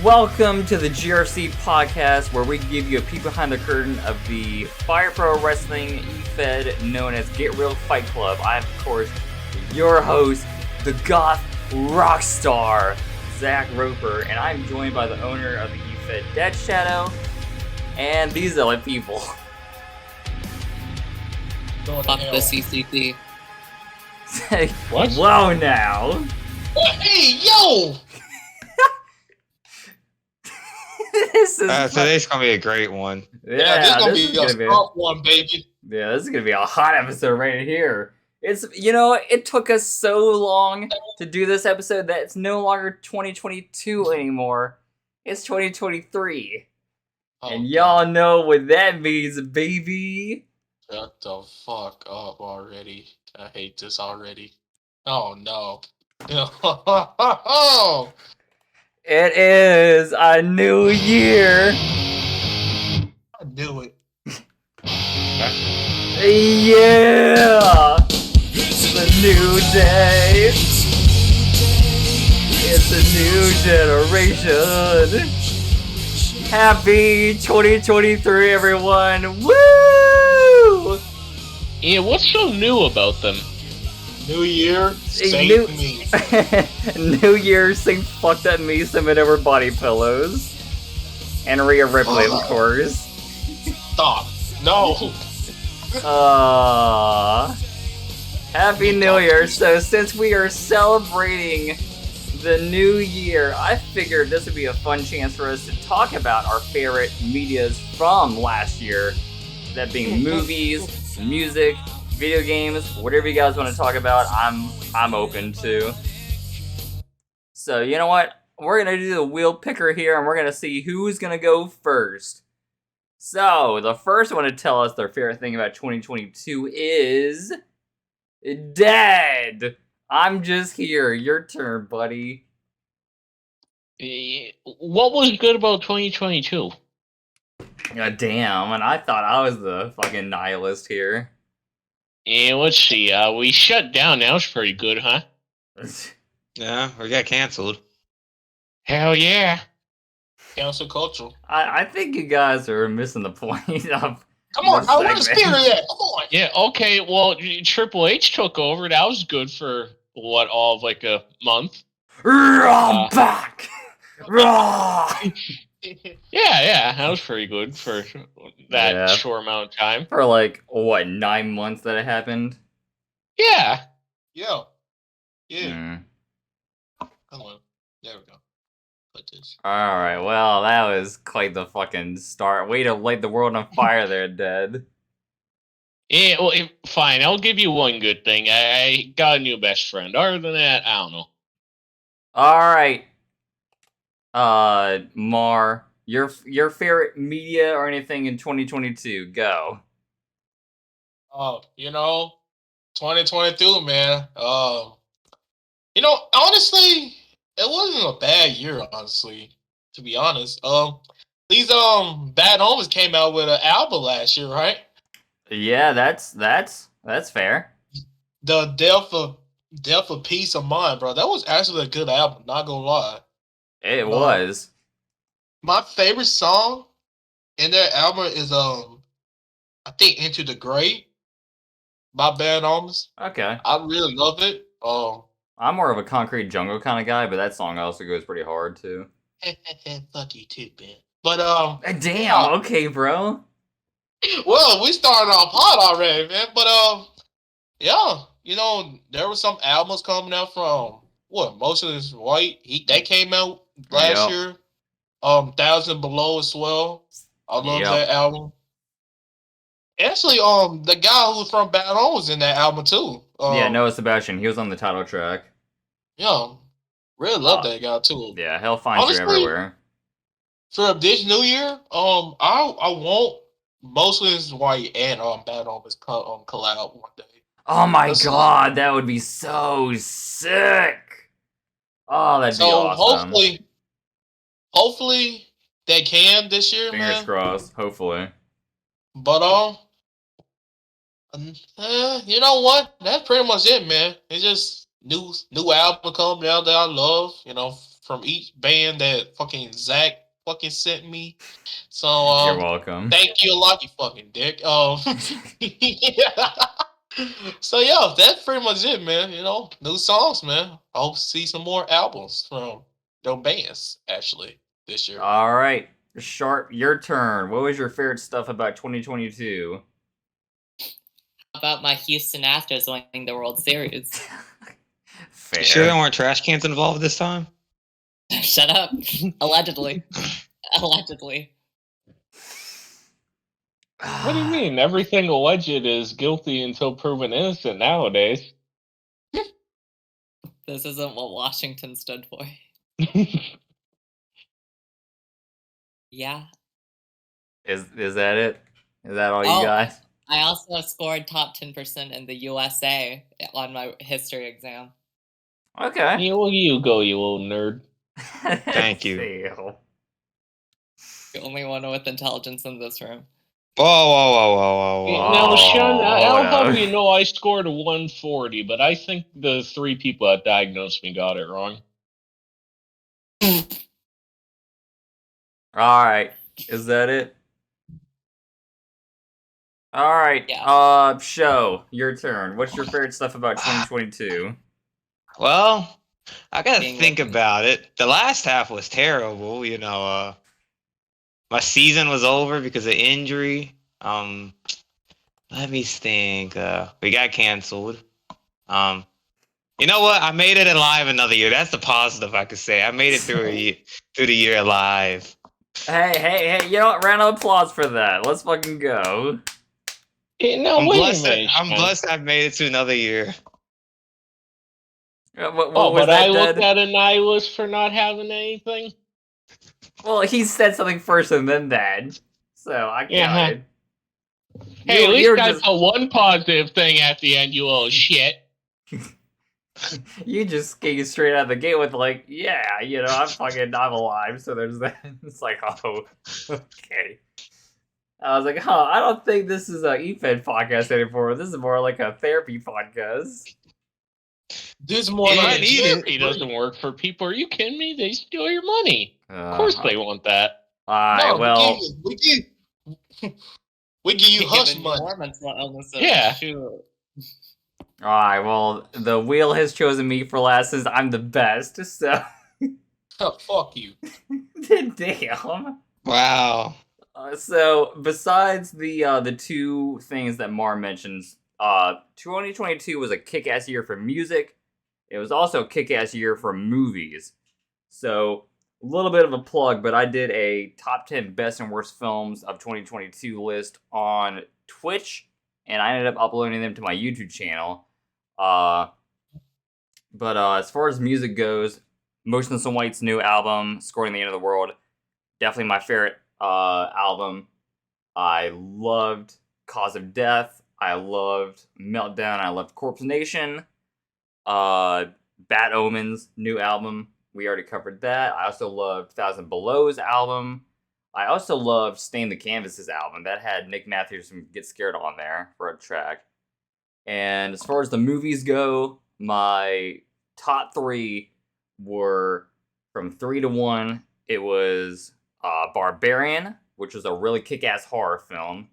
Welcome to the GRFC Podcast, where we give you a peek behind the curtain of the Fire Pro Wrestling E-Fed known as Get Real Fight Club. I am, of course, your host, the goth rock star, Zach Roper, and I'm joined by the owner of the E-Fed Dead Shadow, and these are like people. Fuck the CCC. What? Whoa now. Hey, yo! Today's gonna be a great one. Yeah, this is gonna be a tough one, baby. Yeah, this is gonna be a hot episode right here. It took us so long to do this episode that it's no longer 2022 anymore. It's 2023. And y'all know what that means, baby. Shut the fuck up already. I hate this already. Oh, no. It is a new year. I knew it. Yeah! It's a new day. It's a new generation. Happy 2023, everyone. Woo! Yeah, what's so new about them? New year, save me. New Year, sing Fuck That Me, submit over body pillows. And Rhea Ripley, of course. Stop. No. Happy New Year. So since we are celebrating the new year, I figured this would be a fun chance for us to talk about our favorite medias from last year. That being movies, music, video games, whatever you guys want to talk about, I'm open to. So you know what? We're gonna do the wheel picker here, and we're gonna see who's gonna go first. So the first one to tell us their favorite thing about 2022 is Dead. I'm just here. Your turn, buddy. What was good about 2022? God damn, and I thought I was the fucking nihilist here. Yeah, let's see. We shut down. That was pretty good, huh? Yeah, we got canceled. Hell yeah. Cancel culture. I think you guys are missing the point of. Come on, I want to spirit that. Come on. Yeah, okay, well, Triple H took over. That was good for, all of like a month? I'm back! Raw! Yeah, that was pretty good for that short amount of time. For like, 9 months that it happened? Yeah. Yeah. Mm. Come on. There we go. Put this. Alright, well, that was quite the fucking start. Way to light the world on fire there, Dead. Yeah, well, fine. I'll give you one good thing. I got a new best friend. Other than that, I don't know. Alright. Mar, your favorite media or anything in 2022, go. 2022, man. Honestly, it wasn't a bad year, honestly, to be honest. These Bad Omens came out with an album last year, right? Yeah, that's fair. The Death of Peace of Mind, bro. That was actually a good album, not gonna lie. It was. My favorite song in that album is I think Into the Grave by Bad Omens. Okay. I really love it. I'm more of a Concrete Jungle kind of guy, but that song also goes pretty hard too. Fuck you too, man. But damn, okay, bro. Well, we started off hot already, man. But yeah, there were some albums coming out from Motionless White. They came out last year. 1,000 Below as well. I love that album. Actually, the guy who's from Bad Omens was in that album too. Noah Sebastian. He was on the title track. Yeah, really love that guy too. Yeah, hell finds you everywhere. For this new year, I want Motionless White and Bad Omens collab one day. Oh my god, that would be so sick. Oh, that'd be awesome. Hopefully they can this year, Fingers man. crossed. Hopefully. But you know what? That's pretty much it, man. It's just new album coming out that I love. from each band that fucking Zach fucking sent me. So You're welcome. Thank you a lot, you fucking dick. Yeah. So yeah, that's pretty much it, man. You know, new songs, man. I hope to see some more albums from those bands actually this year. All right, Sharp, your turn. What was your favorite stuff about 2022? About my Houston Astros winning the World Series. Fair. You sure there weren't trash cans involved this time? Shut up. Allegedly. Allegedly. What do you mean? Everything alleged is guilty until proven innocent nowadays. This isn't what Washington stood for. Yeah. Is that it? Is that all you Oh. got? I also scored top 10% in the USA on my history exam. Okay. You go, you little nerd. Thank you. Fail. The only one with intelligence in this room. Whoa. Now, Sean, I'll no. have you know I scored a 140, but I think the 3 people that diagnosed me got it wrong. All right. Is that it? All right. Yeah. Show, your turn. What's your favorite stuff about 2022? Well, I gotta Being think with- about it. The last half was terrible. You know, my season was over because of injury. Let me think. We got canceled. You know what? I made it alive another year. That's the positive I could say. I made it through the year alive. Hey, you know what? Round of applause for that. Let's fucking go. No, I'm wait blessed. a minute. I'm blessed. I've made it to another year. What Oh, was but that, I looked Dad? at a nihilist for not having anything. Well, he said something first and then that. So I Yeah. counted. Hey, at You're least I just- put one positive thing at the end, you little shit. You just came straight out of the gate with like, yeah, you know, I'm alive, so there's that. It's like, oh, okay. I was like, I don't think this is a EFED podcast anymore. This is more like a therapy podcast. This is more Yeah, like I a need it. He doesn't work for people. Are you kidding me? They steal your money. Of course they want that. Alright, No, well, we give you hush Giving money. more mental illnesses. Yeah. Shoot. alright, well, the wheel has chosen me for last since I'm the best, so. Fuck you. Damn. Wow. So besides the 2 things that Mar mentions, 2022 was a kick-ass year for music. It was also a kick-ass year for movies. So a little bit of a plug, but I did a top 10 best and worst films of 2022 list on Twitch, and I ended up uploading them to my YouTube channel. But as far as music goes, Motionless in White's new album, Scoring the End of the World, definitely my favorite album. I loved Cause of Death. I loved Meltdown. I loved Corpse Nation. Bad Omens new album. We already covered that. I also loved Thousand Below's album. I also loved Stain the Canvas's album. That had Nick Matthews from Get Scared on there for a track. And as far as the movies go, my top 3 were from 3 to 1. It was Barbarian, which was a really kick-ass horror film.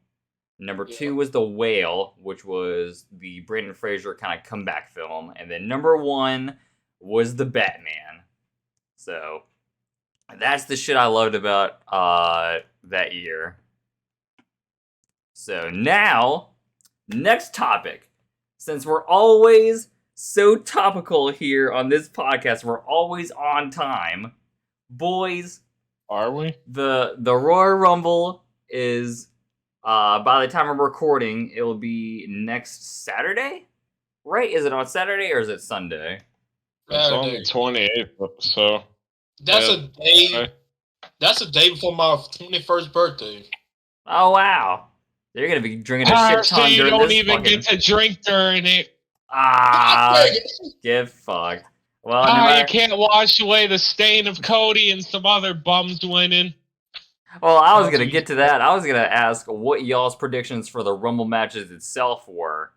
Number 2 was The Whale, which was the Brendan Fraser kind of comeback film. And then number 1 was The Batman. So that's the shit I loved about that year. So now, next topic. Since we're always so topical here on this podcast, we're always on time. Boys, Are we? the Royal Rumble is by the time I'm recording, it will be next Saturday, right? Is it on Saturday or is it Sunday? It's on Saturday. the 28th, so. That's Yeah. a day. Okay. That's a day before my 21st birthday. Oh wow, you're gonna be drinking a shit So ton you during don't this even fucking... get to drink during it. Get fucked. Well, no You matter... can't wash away the stain of Cody and some other bums winning. Well, I was gonna get to that. I was gonna ask what y'all's predictions for the Rumble matches itself were.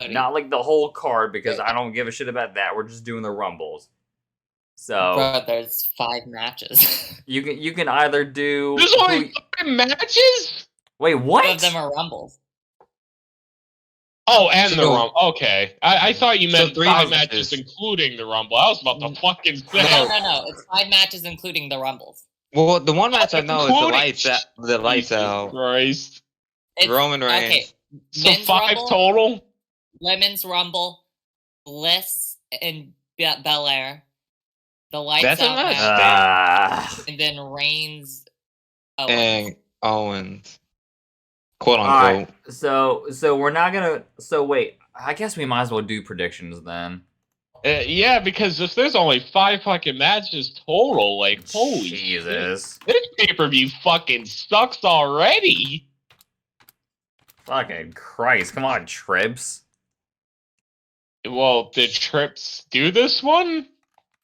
Not like the whole card, because I don't give a shit about that. We're just doing the Rumbles. So Bro, there's 5 matches. you can either do. There's only 5 matches? Wait, 2 what? of them are Rumbles. Oh, and the So- Rumble. Okay. I thought you meant So 5 3 matches matches. including the Rumble. I was about to fucking say. No. It's 5 matches including the Rumbles. Well, the one match I know is the Including- lights out. The lights Jesus out. Christ. It's, Roman Reigns. Okay. So Men's 5 Rumble, total? Women's Rumble, Bliss and Belair, the Lights That's a Out match. match, and then Reigns. Owens. And Owens. Quote All unquote. right. So we're not gonna. So wait. I guess we might as well do predictions then. Yeah, because if there's only 5 fucking matches total, like, holy shit. Jesus. This pay-per-view fucking sucks already. Fucking Christ! Come on, Tribs. Well, did Trips do this one?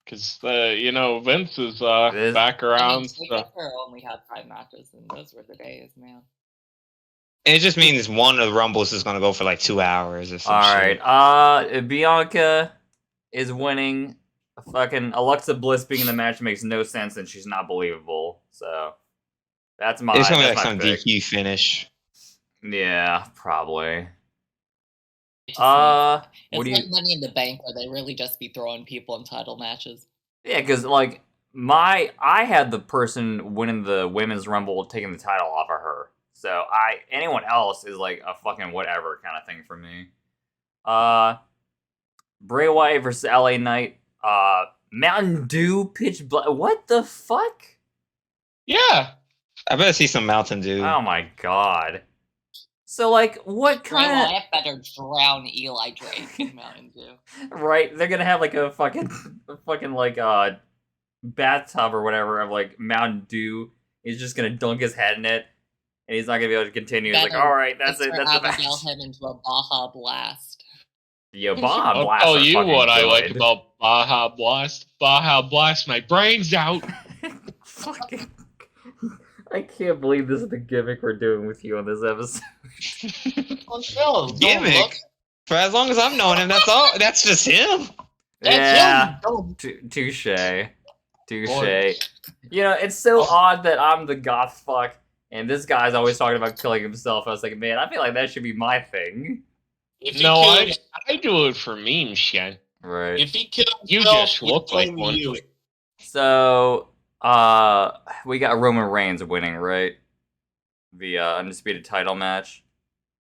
Because, Vince is back I around. mean, So. Takeover only had 5 matches, and those were the days, man. It just means one of the Rumbles is gonna go for like 2 hours or All something. right. Bianca is winning. Fucking Alexa Bliss being in the match makes no sense, and she's not believable. So that's my. It's gonna be that's like my some pick. DQ finish. Yeah, probably. It's What do like you? Money in the Bank, where they really just be throwing people in title matches. Yeah, because like I had the person winning the women's rumble taking the title off of her. So anyone else is like a fucking whatever kind of thing for me. Bray Wyatt versus LA Knight. Mountain Dew pitch black. What the fuck? Yeah. I better see some Mountain Dew. Oh my god. So like, what Bray kind Wyatt better drown Eli Drake in Mountain Dew. of right? They're gonna have like a fucking like bathtub or whatever of like Mountain Dew. He's just gonna dunk his head in it, and he's not gonna be able to continue. He's like, Better all right, that's it. Mr. That's the match. Abigail him into a Baja Blast. Yo, Baja I'll Blast. tell are you fucking what I like good. about Baja Blast. Baja Blast my brains out. Fucking. I can't believe this is the gimmick we're doing with you on this episode. Oh, no, don't Gimmick. look. For as long as I've known him, that's all. That's just him. That's Yeah. him. Don't- Touche. Touche. Boy. You know, it's so odd that I'm the goth fuck, and this guy's always talking about killing himself. I was like, man, I feel like that should be my thing. If he No, killed- I do it for meme shit. Right. If he killed You himself, just he'd look like blame one. you. So, we got Roman Reigns winning, right? The undisputed title match.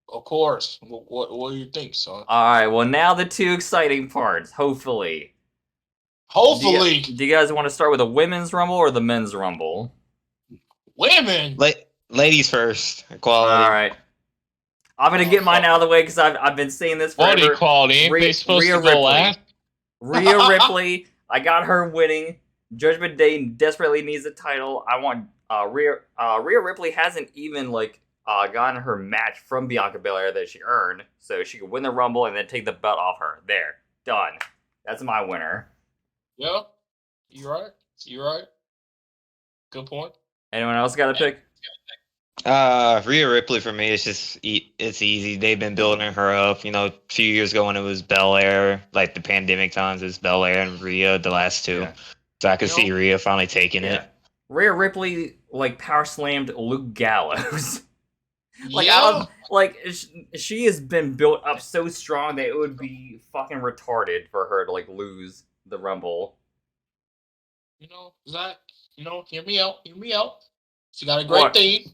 Of course. What do you think, son? All right. Well, now the 2 exciting parts. Hopefully. Hopefully, Do you guys want to start with the women's rumble or the men's rumble? women. Ladies first. Equality. All right. I'm gonna get mine out of the way because I've been saying this What forever. equality? Ain't they supposed Rhea to go Ripley. last? Rhea Ripley. I got her winning. Judgment Day desperately needs a title. I want Rhea Ripley hasn't even gotten her match from Bianca Belair that she earned, so she could win the Rumble and then take the belt off her. There, done. That's my winner. Yeah, you right. You right. Good point. Anyone else got a pick? Rhea Ripley for me, it's easy. They've been building her up. You know, a few years ago when it was Belair, like the pandemic times, it's Belair and Rhea, the last 2. Yeah. So I could see Rhea finally taking Yeah. it. Rhea Ripley power slammed Luke Gallows. Yeah. She has been built up so strong that it would be fucking retarded for her to lose the Rumble. Zach, hear me out. Hear me out. She got a great What? theme.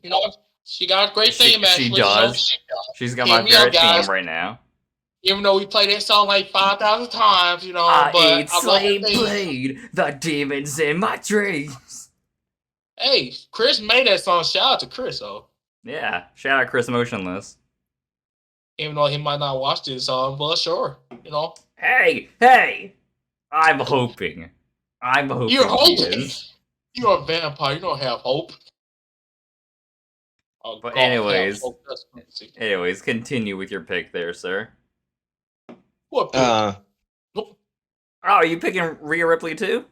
She got a great theme, She actually. does. She's got Hear my me out, favorite guys. theme right now. Even though we played that song like 5,000 times, but I eat I love slave the theme. blade, the demons in my dreams. Hey, Chris made that song. Shout out to Chris, though. Yeah, shout out Chris Motionless. Even though he might not watch this song, but sure, Hey! I'm hoping. You're he hoping. is. You're a vampire. You don't have hope. Oh, But God, have anyways. hope. That's crazy. Anyways, continue with your pick there, sir. What pick? Oh, are you picking Rhea Ripley too?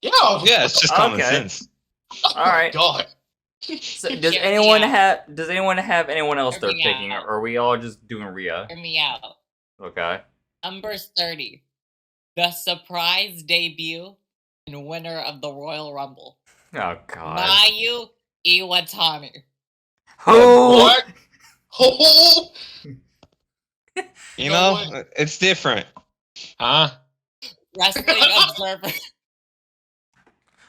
Yeah. Yeah, it's just common Okay. sense. All right. God. So, Hear does me anyone out. have anyone else Hear they're me picking, out. or are we all just doing Rhea? Hear me out. Okay. Number 30. The surprise debut And winner of the Royal Rumble, Oh God. Mayu Iwatani. Who? What? Oh, You No know, way. it's different. Huh? Wrestling Observer.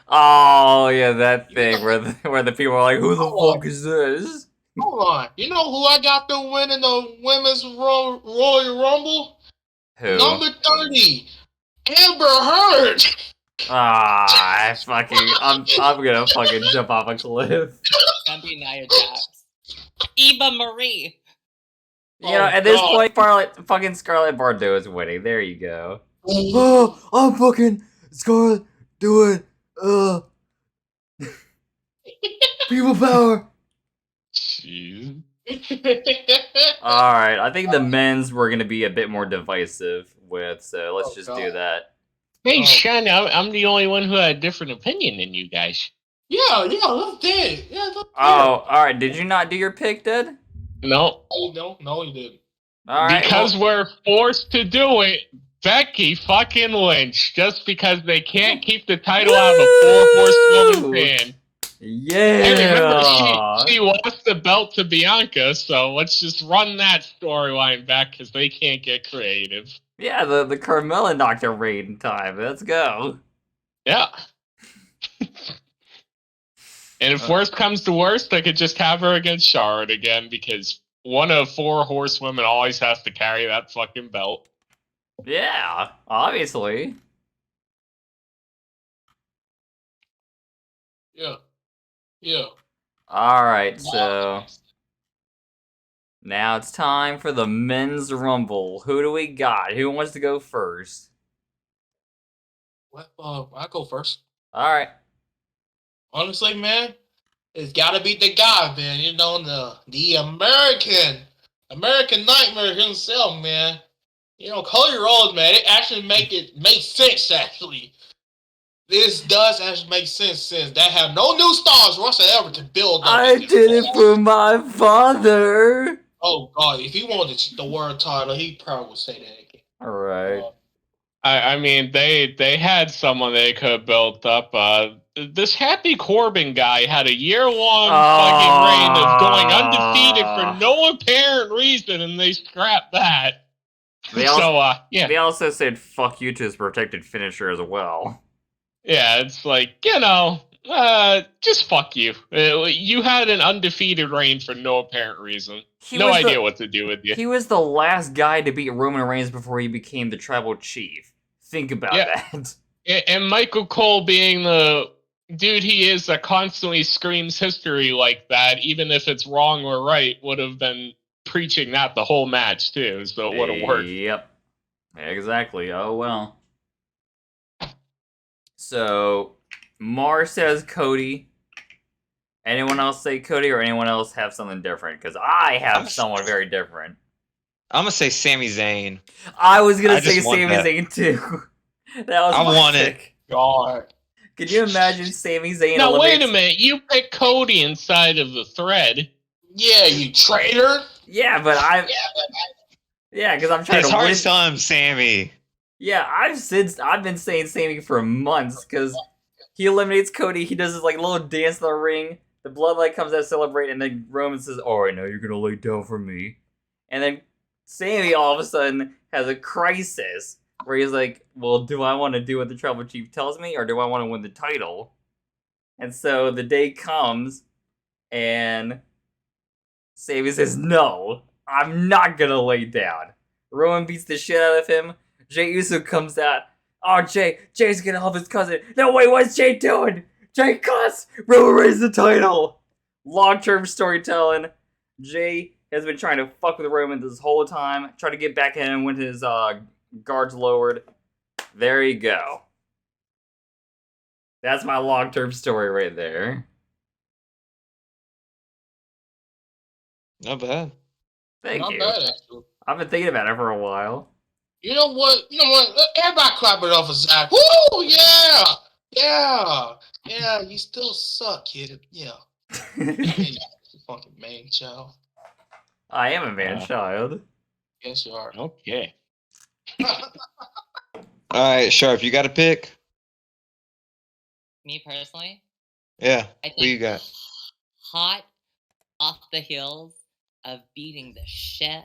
Oh yeah, that thing where the people are like, "Who the Oh. fuck is this?" hold on. You know who I got to win in the women's Royal Rumble? Who? Number 30, Amber Heard. I'm gonna fucking jump off a cliff. Gonna be Nia Jax. Eva Marie. You know, Oh, at this God. point, fucking Scarlett Bordeaux is winning. There you go. Oh, I'm fucking Scarlett doing people power. Jeez. All right, I think the men's were gonna be a bit more divisive with, so let's Oh, just God. do that. Hey, Oh. Sean, I'm the only one who had a different opinion than you guys. yeah, let's do it. Yeah, let's do Oh, all right. Did you not do your pick, Dad? No, it. No, he didn't. All right. because well, we're forced to do it. Becky fucking Lynch, just because they can't keep the title out of a four-horsewoman Woo! fan. Hey, remember Yeah. she lost the belt to Bianca, so let's just run that storyline back because they can't get creative. Yeah, the Carmella knocked her reign time. Let's go. Yeah. And if worst comes to worst, I could just have her against Charlotte again because one of four horsewomen always has to carry that fucking belt. Yeah, obviously. Yeah. Yeah. All right, so now it's time for the men's rumble. Who do we got? Who wants to go first? Well, I go first. All right. Honestly, man, it's got to be the guy, man. You know, the American nightmare himself, man. You know, Cody Rhodes, man. It actually make sense. Actually, this does actually make sense since they have no new stars whatsoever to build up. I did it for my father. Oh God, if he wanted the world title, he probably would say that again. All right. I mean, they had someone they could have built up. This Happy Corbin guy had a year-long fucking reign of going undefeated for no apparent reason, and they scrapped that. They Yeah. They also said "fuck you" to his protected finisher as well. Yeah, it's like, just fuck you. You had an undefeated reign for no apparent reason. No idea what to do with you. He was the last guy to beat Roman Reigns before he became the tribal chief. Think about that. And Michael Cole being the dude he is that constantly screams history like that, even if it's wrong or right, would have been preaching that the whole match too, so it would have worked. Yep. Exactly. Oh well. So, Mar says Cody. Anyone else say Cody, or anyone else have something different? Because I have someone very different. I'm gonna say Sami Zayn. I was gonna I say just want Sami that. Zayn too. That was I my want it. pick. God. Could you imagine Sami Zayn Now wait a eliminates... minute, you picked Cody inside of the thread. Yeah, you traitor. Yeah, but Yeah, because I'm trying His to win. heart's telling him Sammy. Yeah, I've been saying Sami for months because he eliminates Cody. He does this like little dance in the ring. The bloodlight comes out to celebrate, and then Roman says, "Oh, I know you're gonna lay down for me." And then Sami all of a sudden has a crisis where he's like, "Well, do I want to do what the tribal chief tells me, or do I want to win the title?" And so the day comes, and Sami says, "No, I'm not gonna lay down." Roman beats the shit out of him. Jey Uso comes out. Oh, Jay's gonna help his cousin. No, wait, what's Jay doing? Jay cuts! Roman Reigns the title! Long-term storytelling. Jay has been trying to fuck with Roman this whole time. Try to get back at him when his guards lowered. There you go. That's my long-term story right there. Not bad. Thank Not you. bad, actually. I've been thinking about it for a while. You know what? Everybody clap it up for Zach. Woo! Yeah! Yeah, you still suck, kid. Yeah. Hey, fucking man child. I am a man-child. Yes, you are. Okay. All right, Sharp, you got a pick? Me personally, Yeah. I Who you think got? hot off the heels of beating the shit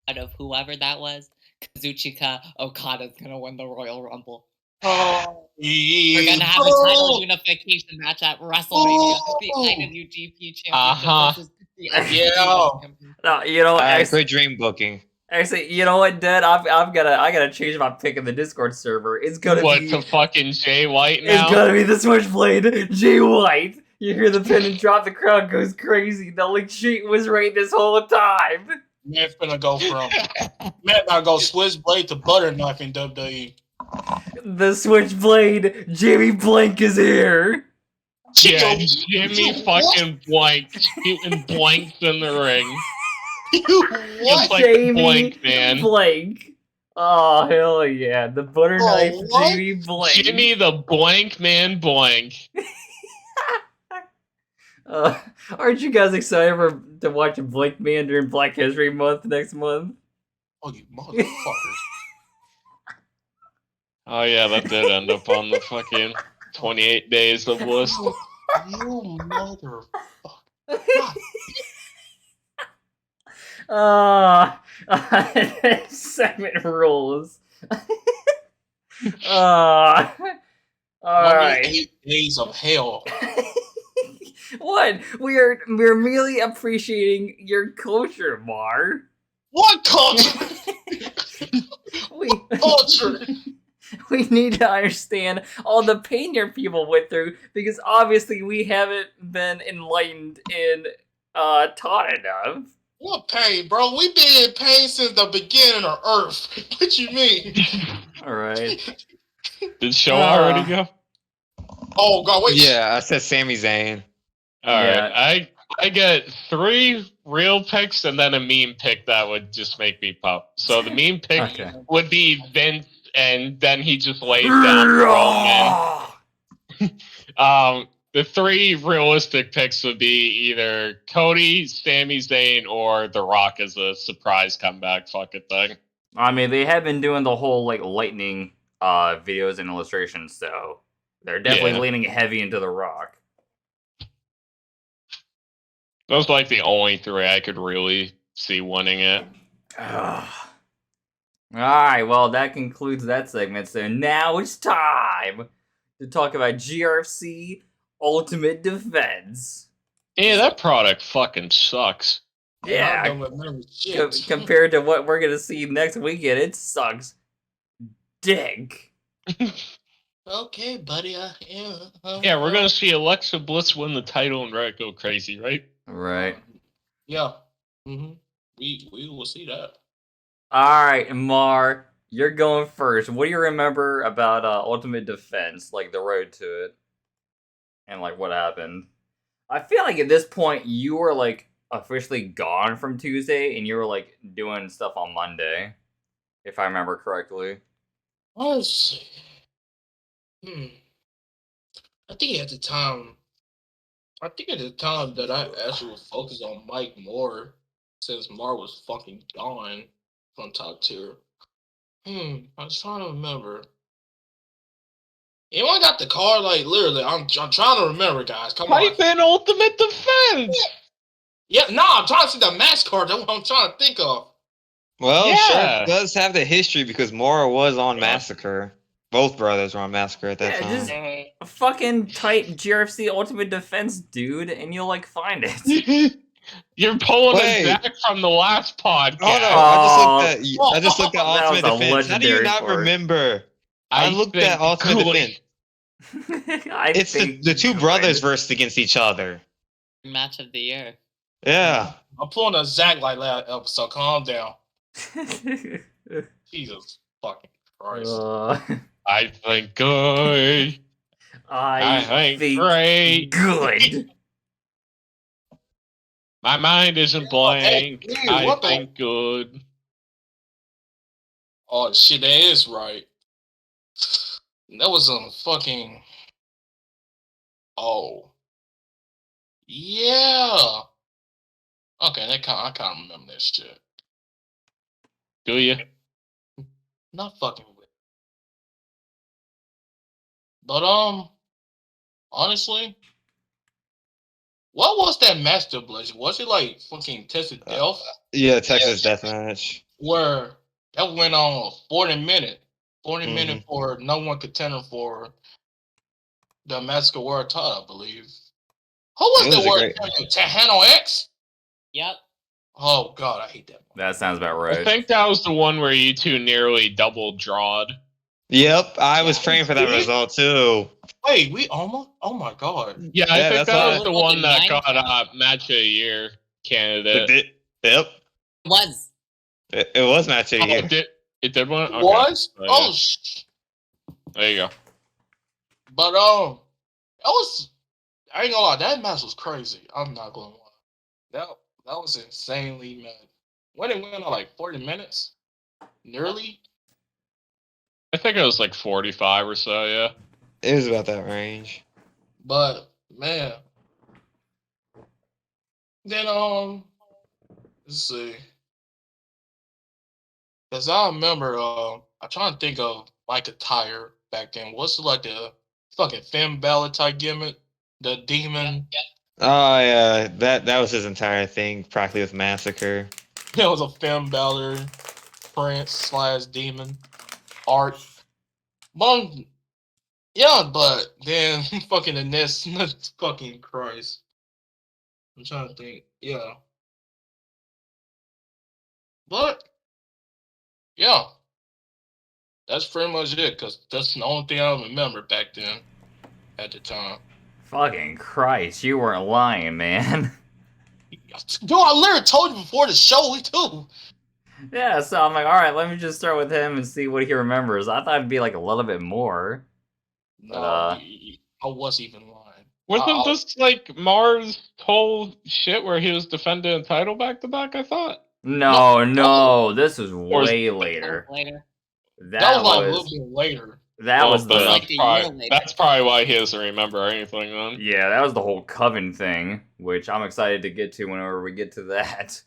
out of whoever that was, Kazuchika Okada's gonna win the Royal Rumble. Oh, We're gonna have a title unification match at WrestleMania. The IWGP Championship versus the NXT Championship. No, you know, Good dream booking. actually, you know what, Dad? I gotta change my pick in the Discord server. It's gonna be to fucking Jay White now? It's gonna be the Switchblade, Jay White. You hear the pin and drop, the crowd goes crazy. The leak sheet was right this whole time. Man's gonna go from Switchblade to butter knife in WWE. The Switchblade, Jimmy Blank is here. Yeah, Jimmy fucking Blank shooting blanks in the ring. Just like Jamie the Blank Man. Blank. Oh, hell yeah. The butter knife, what? Jimmy Blank. Jimmy the Blank Man Blank. Aren't you guys excited to watch Blank Man during Black History Month next month? Oh, you motherfuckers. Oh yeah, that did end up on the fucking 28 days of list. You motherfucker. Segment rules. All right. 28 days of hell. What? We're merely appreciating your culture, Mar. What culture? Culture. We need to understand all the pain your people went through because obviously we haven't been enlightened and taught enough. What pain, bro? We been in pain since the beginning of Earth. What you mean? All right. Did show already go? Oh god, wait. Yeah, I said Sami Zayn. All Yeah. right, I get 3 real picks and then a meme pick that would just make me pop. So the meme pick Okay. would be Vince, and then he just lays down Roman. The 3 realistic picks would be either Cody, Sami Zayn, or The Rock as a surprise comeback fucking thing. I mean, they have been doing the whole like lightning videos and illustrations, so they're definitely Yeah. leaning heavy into The Rock. Those like the only 3 I could really see winning it. Alright, well, that concludes that segment. So now it's time to talk about GRFC Ultimate Defense. Yeah, that product fucking sucks. I Yeah, don't remember shit. compared to what we're gonna see next weekend, it sucks dick. Okay, buddy. Yeah, we're gonna see Alexa Bliss win the title and Red go crazy, right? Right. Yeah. Mm-hmm. We will see that. Alright, Mar, you're going first. What do you remember about Ultimate Defense, like the road to it? And like what happened? I feel like at this point you were like officially gone from Tuesday and you were like doing stuff on Monday, if I remember correctly. Let's see. I think at the time that I actually was focused on Mike more, since Mar was fucking gone from top tier. I was trying to remember. Anyone got the card? Like literally, I'm trying to remember, guys. Come on. Type in Ultimate Defense. Yeah, I'm trying to see the match card. That's what I'm trying to think of. Well, Yeah. Shark does have the history because Mora was on Massacre. Both brothers were on Massacre at that Yeah, time. just fucking type GRFC Ultimate Defense, dude, and you'll like find it. You're pulling Wait. a Zach from the last podcast. Oh no! I just looked at that Ultimate was a Defense. How do you legendary not part. remember? I looked think at Ultimate Glee- Defense. I It's think the 2 you're brothers right. versed against each other. Match of the year. Yeah. I'm pulling a Zach like last episode. Calm down. Jesus fucking Christ. I think good. I think great. good. My mind isn't blank. Hey, I what the- think good. Oh shit, that is right. That was a fucking. Oh. Yeah. Okay, I can't remember that shit. Do you? Not fucking with. But honestly, what was that match stipulation? Was it like fucking Texas Death? Yeah, Texas Deathmatch. Where that went on 40 minutes. 40 minutes Mhm. for no one contender for the Mexico World title, I believe. Who was It the was a world great. champion? Tejano X? Yep. Oh god, I hate that one. That sounds about I right. think that was the one where you two nearly double drawed. Yep, I was Yeah. praying for that Did? result too. Wait, we almost oh my god. Yeah, I think that's that why. was the It was like one a that 9 got count. match of the year It candidate. did. Yep, It was. it was match of the Oh, year. it did one? Okay. Was? So, yeah. Oh There you go. but that was I ain't gonna lie, that match was crazy. I'm not gonna lie. That was insanely mad. When it went on like 40 minutes? Nearly? I think it was like 45 or so, yeah. It was about that range. But man. Then let's see. Cause I remember I'm trying to think of like attire back then. What's like the fucking Finn Balor type gimmick? The demon. Yep. Oh yeah, that was his entire thing, practically with Massacre. It was a Finn Balor prince / demon art. But yeah, but then fucking the next fucking Christ. I'm trying to think. Yeah. But yeah. That's pretty much it, because that's the only thing I remember back then at the time. Fucking Christ, you weren't lying, man. Dude, I literally told you before the show, too. Yeah, so I'm like, alright, let me just start with him and see what he remembers. I thought it'd be like a little bit more. But, No, I wasn't even lying. Wasn't this like Mars' whole shit where he was defending a title back to back, I thought? No, this was Or was- way That was later. later. That was like a little bit later. That Well, was then the like a year later. that's probably why he doesn't remember anything then. yeah, that was the whole Coven thing, which I'm excited to get to whenever we get to that.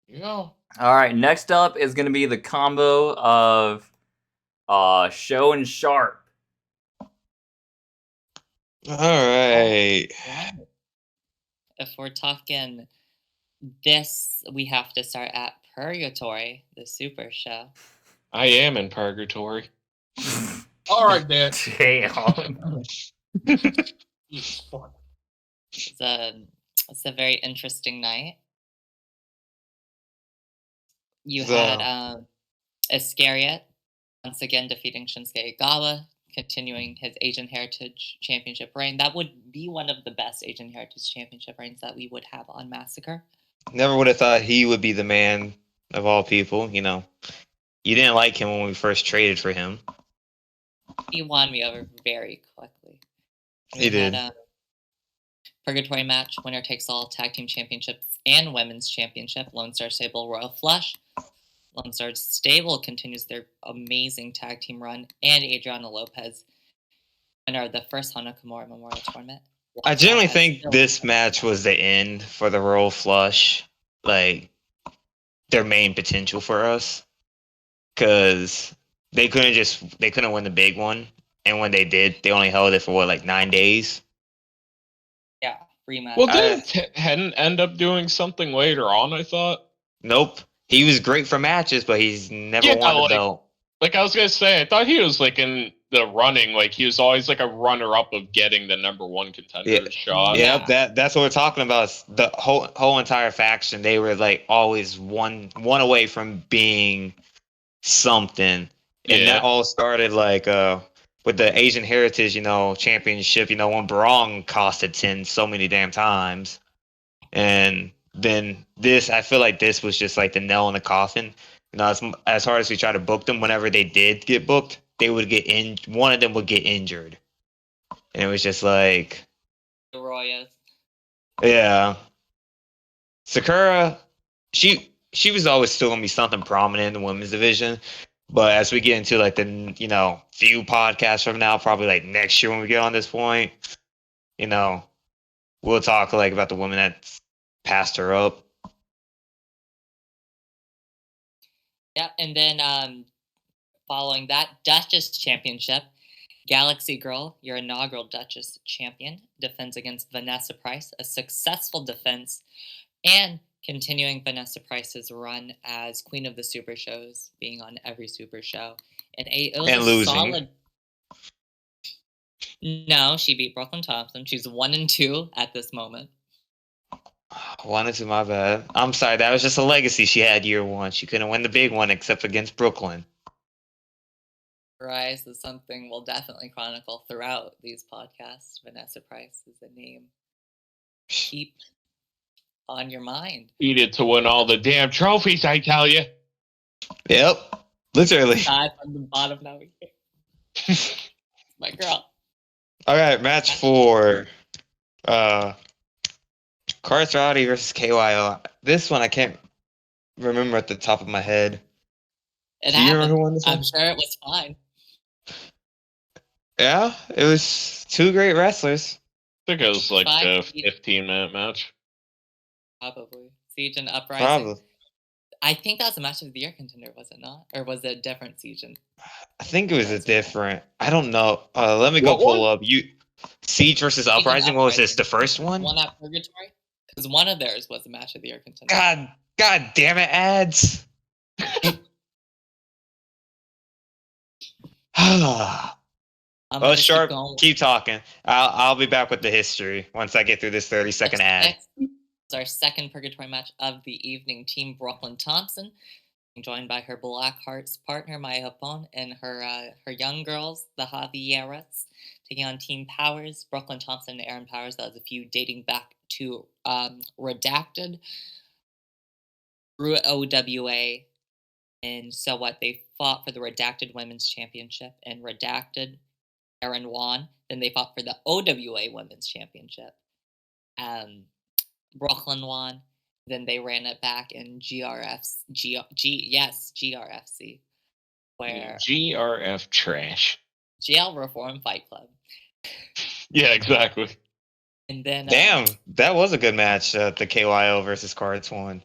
Yeah. All right, next up is going to be the combo of Show and Sharp. All right. If we're talking this, we have to start at Purgatory, the Super Show. I am in purgatory. All right, then. Damn. It's fun. It's a very interesting night. You So- had Iscariot once again defeating Shinsuke Igawa, continuing his Asian Heritage Championship reign. That would be one of the best Asian Heritage Championship reigns that we would have on Massacre. Never would have thought he would be the man of all people. You know, you didn't like him when we first traded for him. He won me over very quickly. He did. Had a Purgatory match, winner takes all tag team championships and women's championship. Lone Star Stable Royal Flush. Lone Star Stable continues their amazing tag team run, and Adriana Lopez, winner of the first Hana Kimura Memorial Tournament. I generally Lopez think still- this match was the end for the Royal Flush, like their main potential for us, because they couldn't win the big one, and when they did, they only held it for what, like 9 days. Yeah, rematch. Well, didn't Hedden end up doing something later on, I thought? Nope, he was great for matches, but he's never Yeah, won the like- belt. Like I was gonna say, I thought he was like in the running, like he was always like a runner-up of getting the #1 contender Yeah. shot. Yeah. Yep, that's what we're talking about. The whole entire faction, they were like always one away from being something, and Yeah. that all started like with the Asian Heritage, championship. When Barong costed 10 so many damn times, and then this, I feel like this was just like the nail in the coffin. As hard as we try to book them, whenever they did get booked, they would get in. One of them would get injured, and it was just like. The Royas. Yeah. Sakura, she was always still gonna be something prominent in the women's division. But as we get into like the few podcasts from now, probably like next year when we get on this point, we'll talk like about the women that passed her up. Yep, and then following that Duchess Championship, Galaxy Girl, your inaugural Duchess champion, defends against Vanessa Price, a successful defense, and continuing Vanessa Price's run as Queen of the Super Shows, being on every Super Show. It was And a losing. solid. No, she beat Brooklyn Thompson. She's 1-2 at this moment. 1-2, my bad. I'm sorry, that was just a legacy she had year one. She couldn't win the big one except against Brooklyn. Price is something we'll definitely chronicle throughout these podcasts. Vanessa Price is a name. Keep on your mind. Needed to win all the damn trophies, I tell you. Yep, literally. Dive from the bottom now. My girl. All right, match 4. Carts Rowdy versus KYO. This one I can't remember at the top of my head. It Do you remember happened. who won this one? I'm sure it was fine. Yeah, it was 2 great wrestlers. I think it was like a 5 15-minute match. Probably. Siege and Uprising. Probably. I think that was a match of the year contender, was it not? Or was it a different Siege and I think it was a different. I don't know. Let me go What pull one? up. Siege versus and Uprising. What was this? Uprising. The first one? one at Purgatory? Because one of theirs was a match of the year contender. God damn it, ads. I'm Well, gonna keep Sharp, going. keep talking. I'll be back with the history once I get through this 30-second ad. It's our second Purgatory match of the evening. Team Brooklyn Thompson, joined by her Black Hearts partner Maya Hapon and her young girls, the Javieras, taking on Team Powers, Brooklyn Thompson and Aaron Powers. That was a feud dating back to Redacted through OWA. And so what? They fought for the Redacted Women's Championship, and Redacted, Aaron won. Then they fought for the OWA Women's Championship. Brooklyn won. Then they ran it back in GRFC, where GRF trash. Jail Reform Fight Club. Yeah, exactly. And then Damn, that was a good match. The KYO versus Cards one.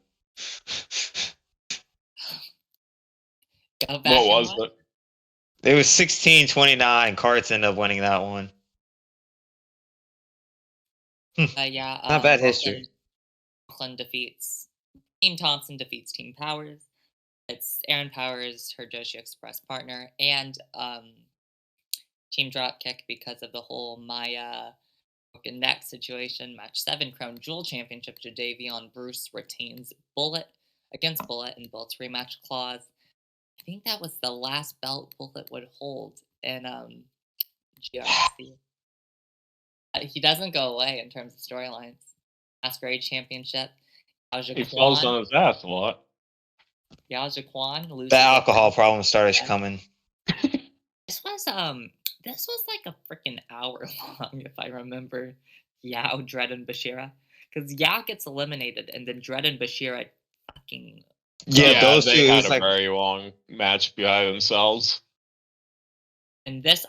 go back What and was watch. it? It was 16-29. Cards ended up winning that one. Yeah, Not bad history. Brooklyn defeats Team Thompson defeats Team Powers. It's Aaron Powers, her Joshi Express partner, and Team Dropkick because of the whole Maya broken neck situation. Match 7, Crown Jewel Championship. Jadavion Bruce retains Bullet against Bullet in Bullet's rematch clause. I think that was the last belt Bullet would hold in GRFC. He doesn't go away in terms of storylines. Masquerade Championship. He falls on his ass a lot. Yao Jaquan loses. The alcohol problem started coming. This was like a freaking hour long, if I remember. Yao, Dredd, and Bashira, because Yao gets eliminated, and then Dredd and Bashira fucking. Yeah, those they two. It had was a like very long match behind themselves. And this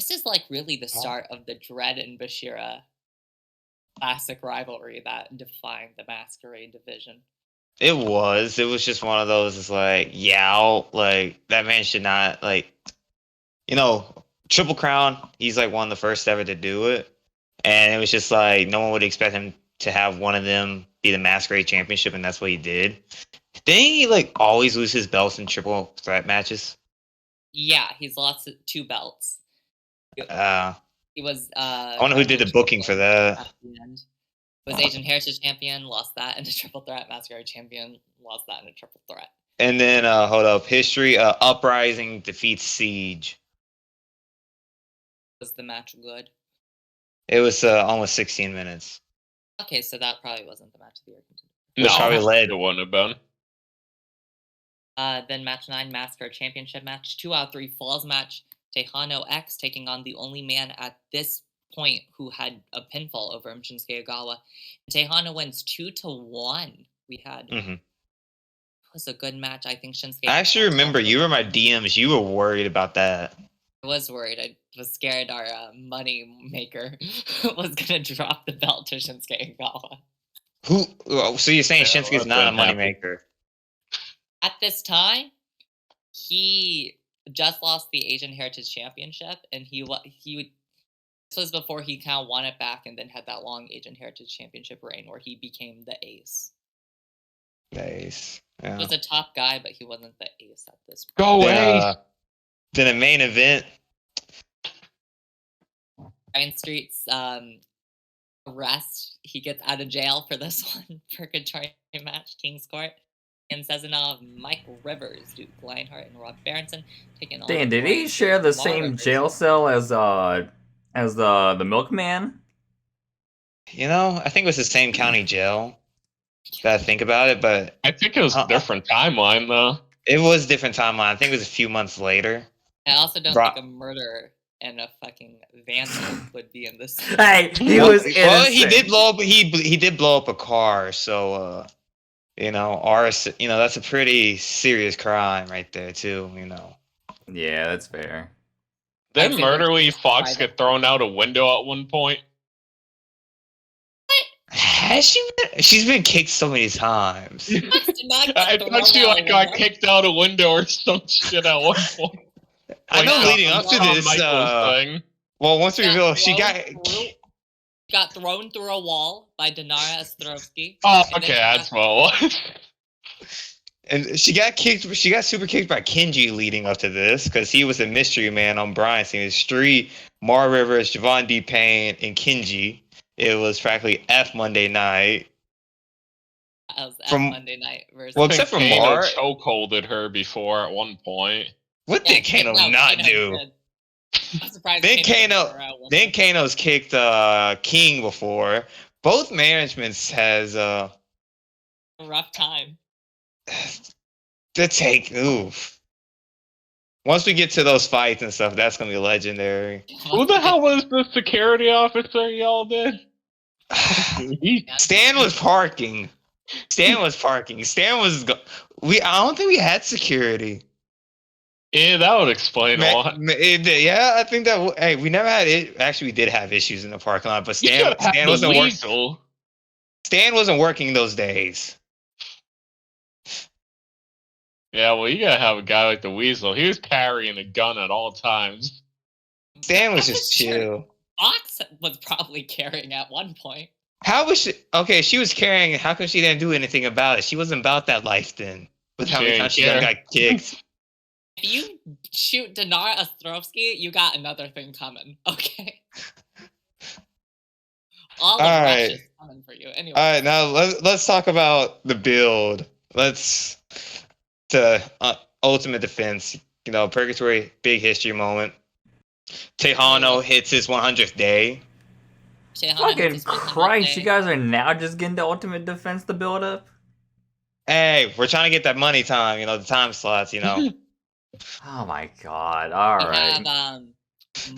is like really the start of the Dredd and Bashira classic rivalry that defined the Masquerade division. it was just one of those. It's like Yao, like that man should not like. Triple Crown. He's like one of the first ever to do it, and it was just like no one would expect him to have one of them be the Masquerade Championship, and that's what he did. Didn't he like always lose his belts in triple threat matches? Yeah, he's lost 2 belts. He was. I wonder who did the booking for that. At the end. Was Asian Heritage Champion, lost that in a triple threat. Masquerade Champion, lost that in a triple threat. And then hold up, history. Uprising defeats Siege. Was the match good? It was almost 16 minutes. Okay, so that probably wasn't the match of the year. Which probably led. It wouldn't have been. Then match 9, Masquerade Championship match. 2 out of 3 falls match. Tejano X taking on the only man at this point who had a pinfall over him, Shinsuke Ogawa. Tejano wins 2-1. We had. Mm-hmm. It was a good match. I think Shinsuke. I actually remember you were my DMs. You were worried about that. I was worried. I was scared our money maker was going to drop the belt to Shinsuke Ogawa. So you're saying Yeah, Shinsuke's that not a didn't happen. moneymaker? At this time, just lost the Asian Heritage Championship, and this was before he kind of won it back, and then had that long Asian Heritage Championship reign where he became the ace. Nice. He Yeah. was a top guy, but he wasn't the ace at this point. Go away. Then the main event. Ryan Street's arrest. He gets out of jail for this one. Purgatory match, King's Court. And Sezonov, Mike Rivers, Duke Lionheart, and Rob Berenson taking on. Dan, did he share the same jail cell as the milkman? You know, I think it was the same county jail. That I think about it, but I think it was a different timeline, though. it was a different timeline. I think it was a few months later. I also don't think a murderer and a fucking vandal would be in this. Hey, he was innocent. Well, he did blow up. He did blow up a car, so you know, arson. You know, that's a pretty serious crime right there, too. You know. Yeah, that's fair. Didn't Murderly Fox get thrown out a window at one point? Has she been? She's been kicked so many times. I thought she got kicked out a window or some shit at one point. I know leading up to this. Thing. Well, once we reveal, she got thrown through a wall by Dinara Ostrovsky. Oh, okay, that's what it was. And she got kicked. She got super kicked by Kenji leading up to this because he was a mystery man on Bryan's team. It's Street, Mar Rivers, Javon D. Payne, and Kenji. It was practically F Monday night. That was F Monday night versus. Well, except for Mar, chokeholded her before at one point. What did Kano not do? I'm surprised. Then Kano's kicked King before. Both managements has a rough time. Oof. Once we get to those fights and stuff, that's gonna be legendary. Who the hell was the security officer y'all did? Stan was parking. I don't think we had security. Yeah, that would explain a lot. Yeah, I think that. Hey, we never had it. Actually, we did have issues in the parking lot, but Stan wasn't working. Stan wasn't working those days. Yeah, well, you gotta have a guy like the Weasel. He was carrying a gun at all times. Stan was just chill. Fox was probably carrying at one point. How was she? Okay, she was carrying. How come she didn't do anything about it? She wasn't about that life then. With how many times she got kicked. If you shoot Dinara Ostrovsky, you got another thing coming. Okay. All right. Is coming for you. Anyway. All right, now let's talk about the build. Ultimate Defense. You know, Purgatory, big history moment. Tejano hits his 100th day. Fucking Christ, you guys are now just getting the Ultimate Defense to build up? Hey, we're trying to get that money time, you know, the time slots, you know. Oh my god, alright. We have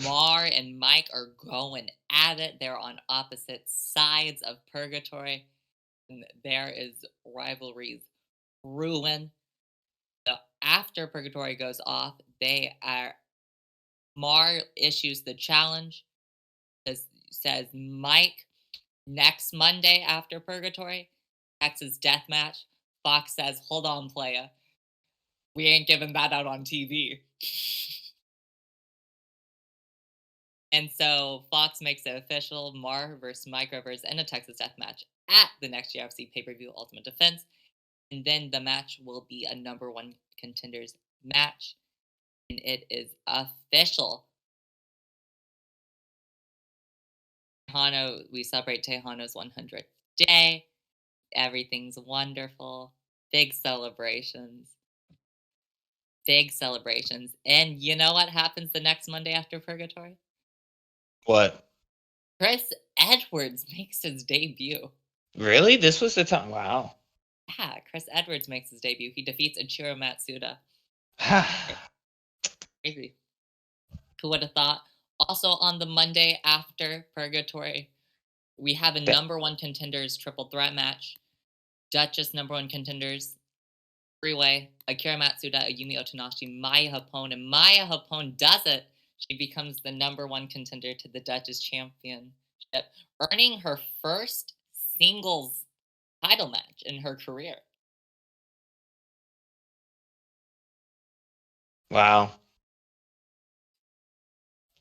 Mar and Mike are going at it. They're on opposite sides of Purgatory. And there is rivalries ruin. So after Purgatory goes off, Mar issues the challenge. Says Mike, next Monday after Purgatory, Texas death match. Fox says, hold on, playa. We ain't giving that out on TV. And so Fox makes it official, Mar versus Mike Rivers in a Texas death match at the next GRFC pay-per-view Ultimate Defense. And then the match will be a number one contenders match. And it is official. We celebrate Tejano's 100th day. Everything's wonderful. Big celebrations. And you know what happens the next Monday after Purgatory? What? Chris Edwards makes his debut. Really? This was the time? Wow. Yeah, Chris Edwards makes his debut. He defeats Ichiro Matsuda. Crazy. Who would have thought? Also on the Monday after Purgatory, we have a number one contenders triple threat match. Duchess number one contenders, three-way, Akira Matsuda, Ayumi Otonashi, Maya Hapone. And Maya Hapone does it. She becomes the number one contender to the Duchess Championship, earning her first singles title match in her career. Wow.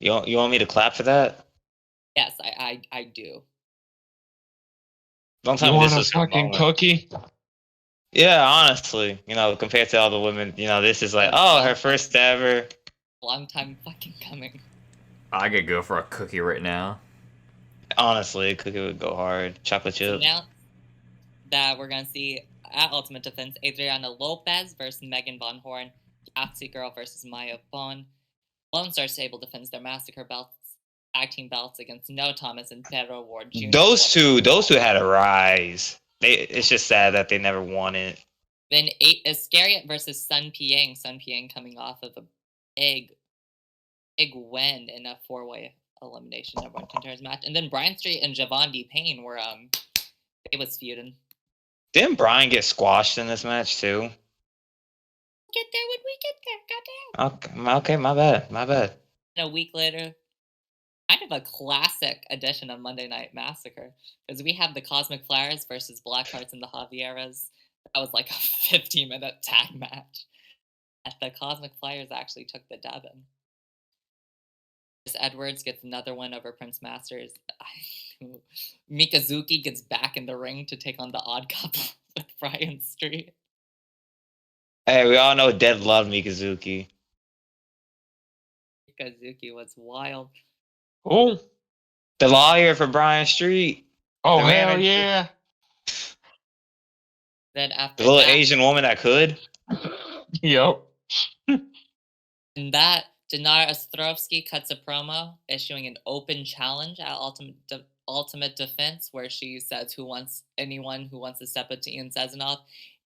You want me to clap for that? Yes, I do. Don't tell You me want this a was her fucking moment. cookie? Yeah, honestly, compared to all the women, this is like, her first ever. Long time fucking coming. I could go for a cookie right now. Honestly, cookie would go hard. Chocolate So chip. now that we're gonna see at Ultimate Defense, Adriana Lopez versus Megan Von Horn, Yahtzee Girl versus Maya Pon. Lone Star Stable defends their Massacre belts, tag team belts against No Thomas and Pedro Ward Jr. Those two had a rise. It's just sad that they never won it. Then Iscariot versus Sun Piang. Sun Piang coming off of a big win in a 4-way elimination number 1 contenders match. And then Brian Street and Javon Payne were they was feuding. Didn't Brian get squashed in this match too? Get there when we get there, goddamn. Okay, my bad. And a week later, kind of a classic edition of Monday Night Massacre, because we have the Cosmic Flyers versus Blackhearts and the Javieras. That was like a 15-minute tag match. And the Cosmic Flyers actually took the dub in. Chris Edwards gets another win over Prince Masters. Mikazuki gets back in the ring to take on the Odd Couple with Brian Street. Hey, we all know Dead loved Mikazuki. Mikazuki was wild. Oh. The lawyer for Brian Street. Oh, The hell manager. yeah. Then after The little that, Asian woman that could. Yep. in that, Dinar Ostrovsky cuts a promo issuing an open challenge at Ultimate Defense, where she says anyone who wants to step up to Ian Sezonov.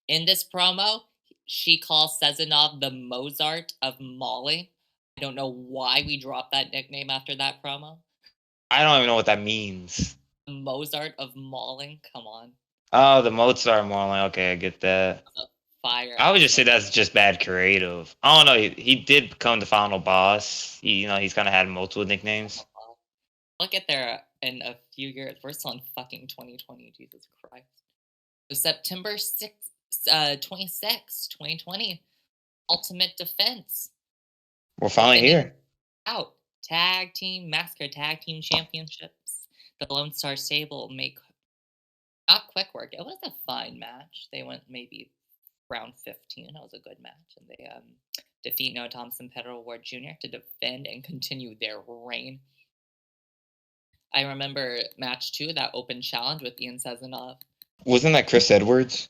In this promo, she calls Sezonov the Mozart of Molly. I don't know why we dropped that nickname after that promo. I don't even know what that means. Mozart of Mauling? Come on. Oh, the Mozart Marlin. Okay, I get that. Fire. I would just say that's just bad creative. I don't know. He did become the final boss. He's kind of had multiple nicknames. We'll get there in a few years. We're still in fucking 2020. Jesus Christ. So September 6th, 26, 2020. Ultimate Defense. We're finally here. Out. Massacre Tag Team Championships. The Lone Star Stable make not quick work. It was a fine match. They went maybe round 15. It was a good match. And they defeat Noah Thompson, Pedro Ward Jr. to defend and continue their reign. I remember match 2, that open challenge with Ian Sezonov. Wasn't that Chris Edwards?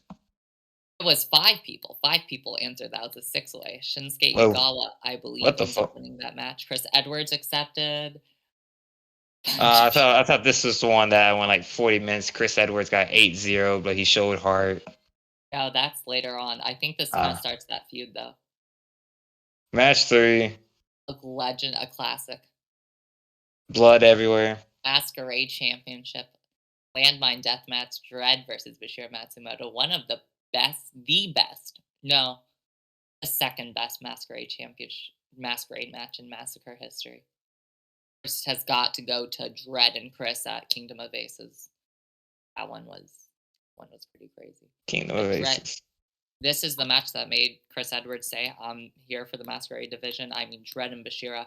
It was 5 people. 5 people answered. That was a 6-way. Shinsuke Whoa. Igawa, I believe, What the was fuck? opening that match. Chris Edwards accepted. I thought this was the one that went like 40 minutes. Chris Edwards got 8-0, but he showed heart. No, that's later on. I think this one starts that feud, though. Match 3. A legend, a classic. Blood everywhere. Masquerade Championship. Landmine Deathmatch. Dread versus Bashir Matsumoto. One of the second best Masquerade match in Massacre history. First has got to go to Dread and Chris at Kingdom of Aces. That one was pretty crazy. Kingdom of Aces. This is the match that made Chris Edwards say, I'm here for the Masquerade division. I mean, Dread and Bashira,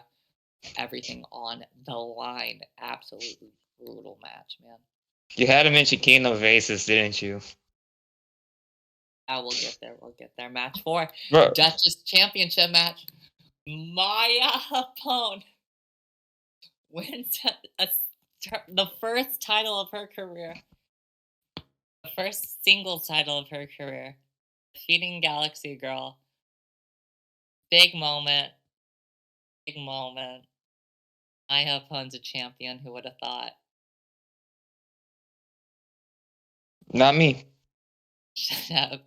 everything on the line. Absolutely brutal match, man. You had to mention Kingdom of Aces, didn't you? We'll get there. Match 4. Bro. Duchess Championship match. Maya Hapone wins the first title of her career. The first singles title of her career. Defeating Galaxy Girl. Big moment. Maya Hapone's a champion. Who would have thought? Not me. Shut up.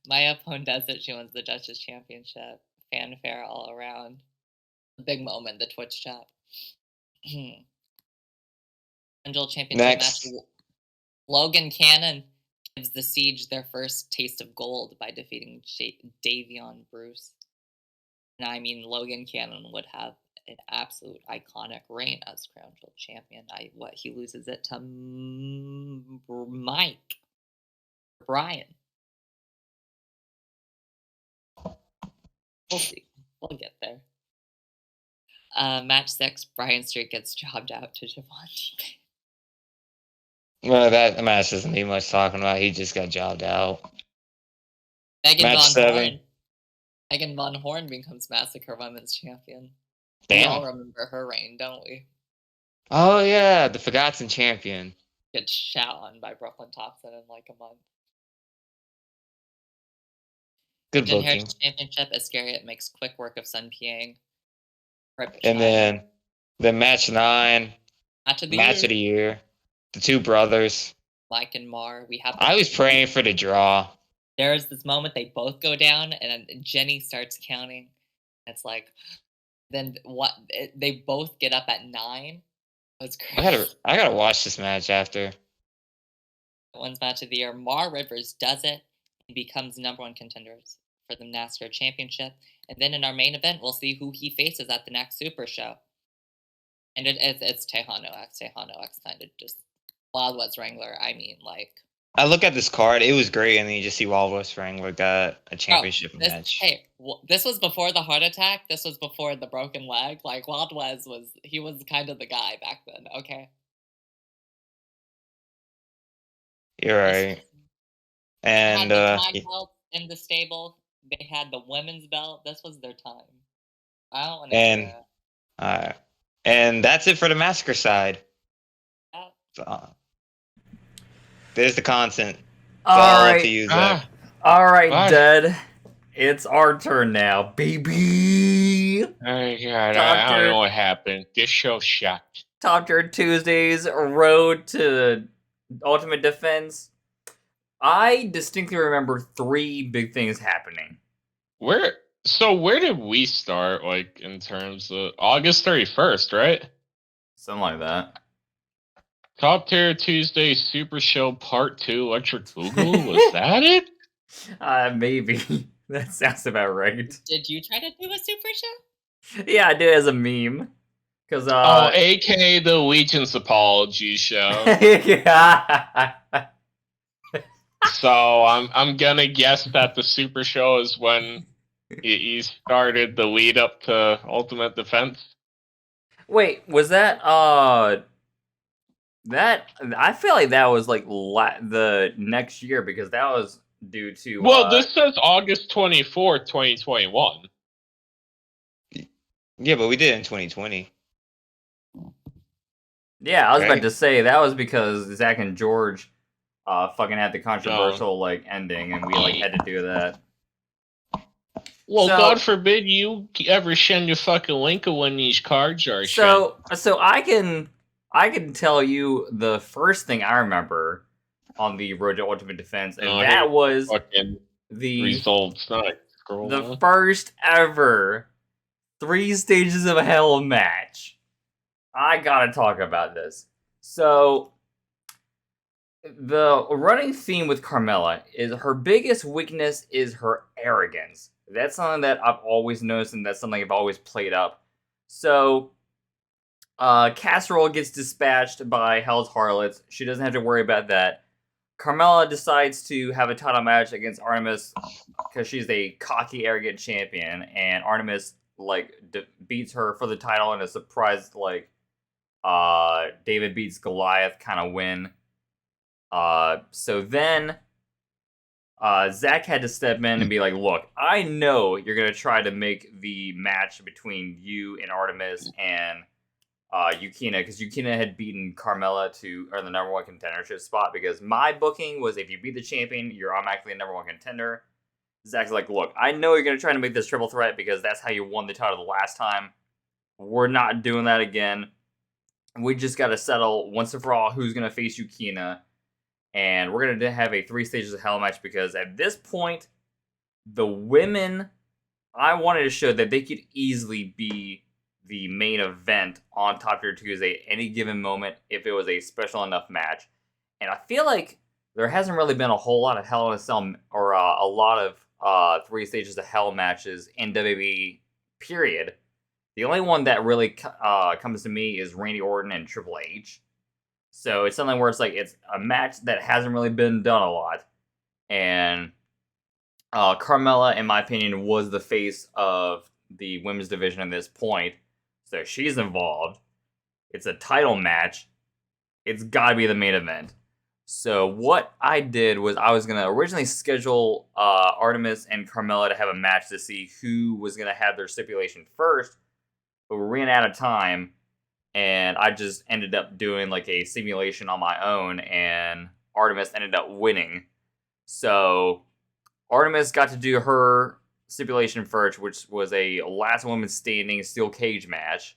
Maya Hapone does it. She wins the Duchess Championship. Fanfare all around. Big moment. The Twitch chat. Angel Championship match. Logan Cannon gives the Siege their first taste of gold by defeating Davion Bruce. And I mean, Logan Cannon would have an absolute iconic reign as Crown Jewel champion. He loses it to Brian. We'll see. We'll get there. Match 6, Brian Street gets jobbed out to Javante. Well, that match doesn't need much talking about. He just got jobbed out. Megan Match Von 7. Horn. Megan Von Horn becomes Massacre Women's Champion. Damn. We all remember her reign, don't we? Oh, yeah, the Forgotten Champion. Gets shot on by Brooklyn Thompson in like a month. Good Jin booking. Heritage Championship, Iscariot makes quick work of Sun Piang. And then the match 9, Match of the match year. of the year. The two brothers. Mike and Mar. I was praying for the draw. There is this moment they both go down, and Jenny starts counting. It's like, then what? They both get up at 9. That's crazy. I gotta watch this match after. One's match of the year. Mar Rivers does it and becomes #1 contenders for the NASCAR Championship. And then in our main event, we'll see who he faces at the next Super Show. And it's Tejano X. Tejano X kind of just Wild West Wrangler. I mean, like. I look at this card. It was great, and then you just see Wild West Wrangler got a championship match. Hey, this was before the heart attack. This was before the broken leg. Like, Wild West was kind of the guy back then, okay? You're right. And they had the tag belt in the stable. They had the women's belt. This was their time. I don't want to. And that's it for the Massacre side. Yeah. So, there's the content. All right. To you, Zach. All right, Bye. Dad. It's our turn now, baby. Oh, God, I don't know what happened. This show shocked. Top Tier Tuesdays, Road to Ultimate Defense. I distinctly remember 3 big things happening. Where did we start, like, in terms of August 31st, right? Something like that. Top Tier Tuesday Super Show Part 2 Electric Boogaloo? Was that it? Maybe. That sounds about right. Did you try to do a Super Show? Yeah, I did it as a meme. Cause aka the Legion's Apology Show. Yeah. So I'm gonna guess that the Super Show is when he started the lead up to Ultimate Defense. Wait, was that that I feel like that was like the next year because that was due to Well, this says August 24th, 2021. Yeah, but we did it in 2020. Yeah, I was Okay. about to say that was because Zach and George fucking had the controversial like ending and we like had to do that. Well, So- God forbid you ever send your fucking link of when these cards are So I can tell you the first thing I remember on the Road to Ultimate Defense, and Oh, that was fucking the results. Not scroll the down. first ever 3 stages of hell match. I gotta talk about this. So, the running theme with Carmella is her biggest weakness is her arrogance. That's something that I've always noticed, and that's something I've always played up. So, Casserole gets dispatched by Hell's Harlots. She doesn't have to worry about that. Carmella decides to have a title match against Artemis because she's a cocky, arrogant champion, and Artemis beats her for the title in a surprise David beats Goliath kind of win. So then Zach had to step in and be like, look, I know you're going to try to make the match between you and Artemis and Yukina, because Yukina had beaten Carmella to earn the #1 contendership spot, because my booking was if you beat the champion, you're automatically a #1 contender. Zach's like, look, I know you're going to try to make this triple threat because that's how you won the title the last time. We're not doing that again. We just got to settle once and for all who's going to face Yukina. And we're going to have a 3 stages of hell match because at this point, the women, I wanted to show that they could easily be the main event on Top Tier Tuesday at any given moment if it was a special enough match. And I feel like there hasn't really been a whole lot of Hell in a Cell or a lot of 3 stages of hell matches in WWE, period. The only one that really comes to me is Randy Orton and Triple H. So it's something where it's like it's a match that hasn't really been done a lot. And Carmella, in my opinion, was the face of the women's division at this point. So she's involved. It's a title match. It's got to be the main event. So what I did was I was going to originally schedule Artemis and Carmella to have a match to see who was going to have their stipulation first. But we ran out of time. And I just ended up doing like a simulation on my own. And Artemis ended up winning. So Artemis got to do her stipulation first, which was a last woman standing steel cage match.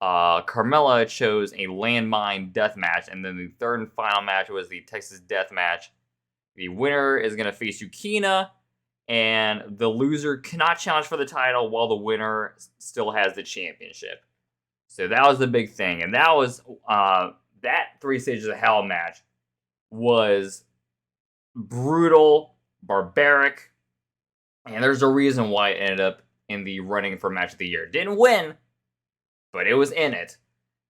Carmella chose a landmine death match, and then the third and final match was the Texas death match. The winner is going to face Yukina, and the loser cannot challenge for the title while the winner still has the championship. So that was the big thing, and that was that 3 Stages of Hell match was brutal, barbaric, and there's a reason why it ended up in the running for match of the year. Didn't win, but it was in it.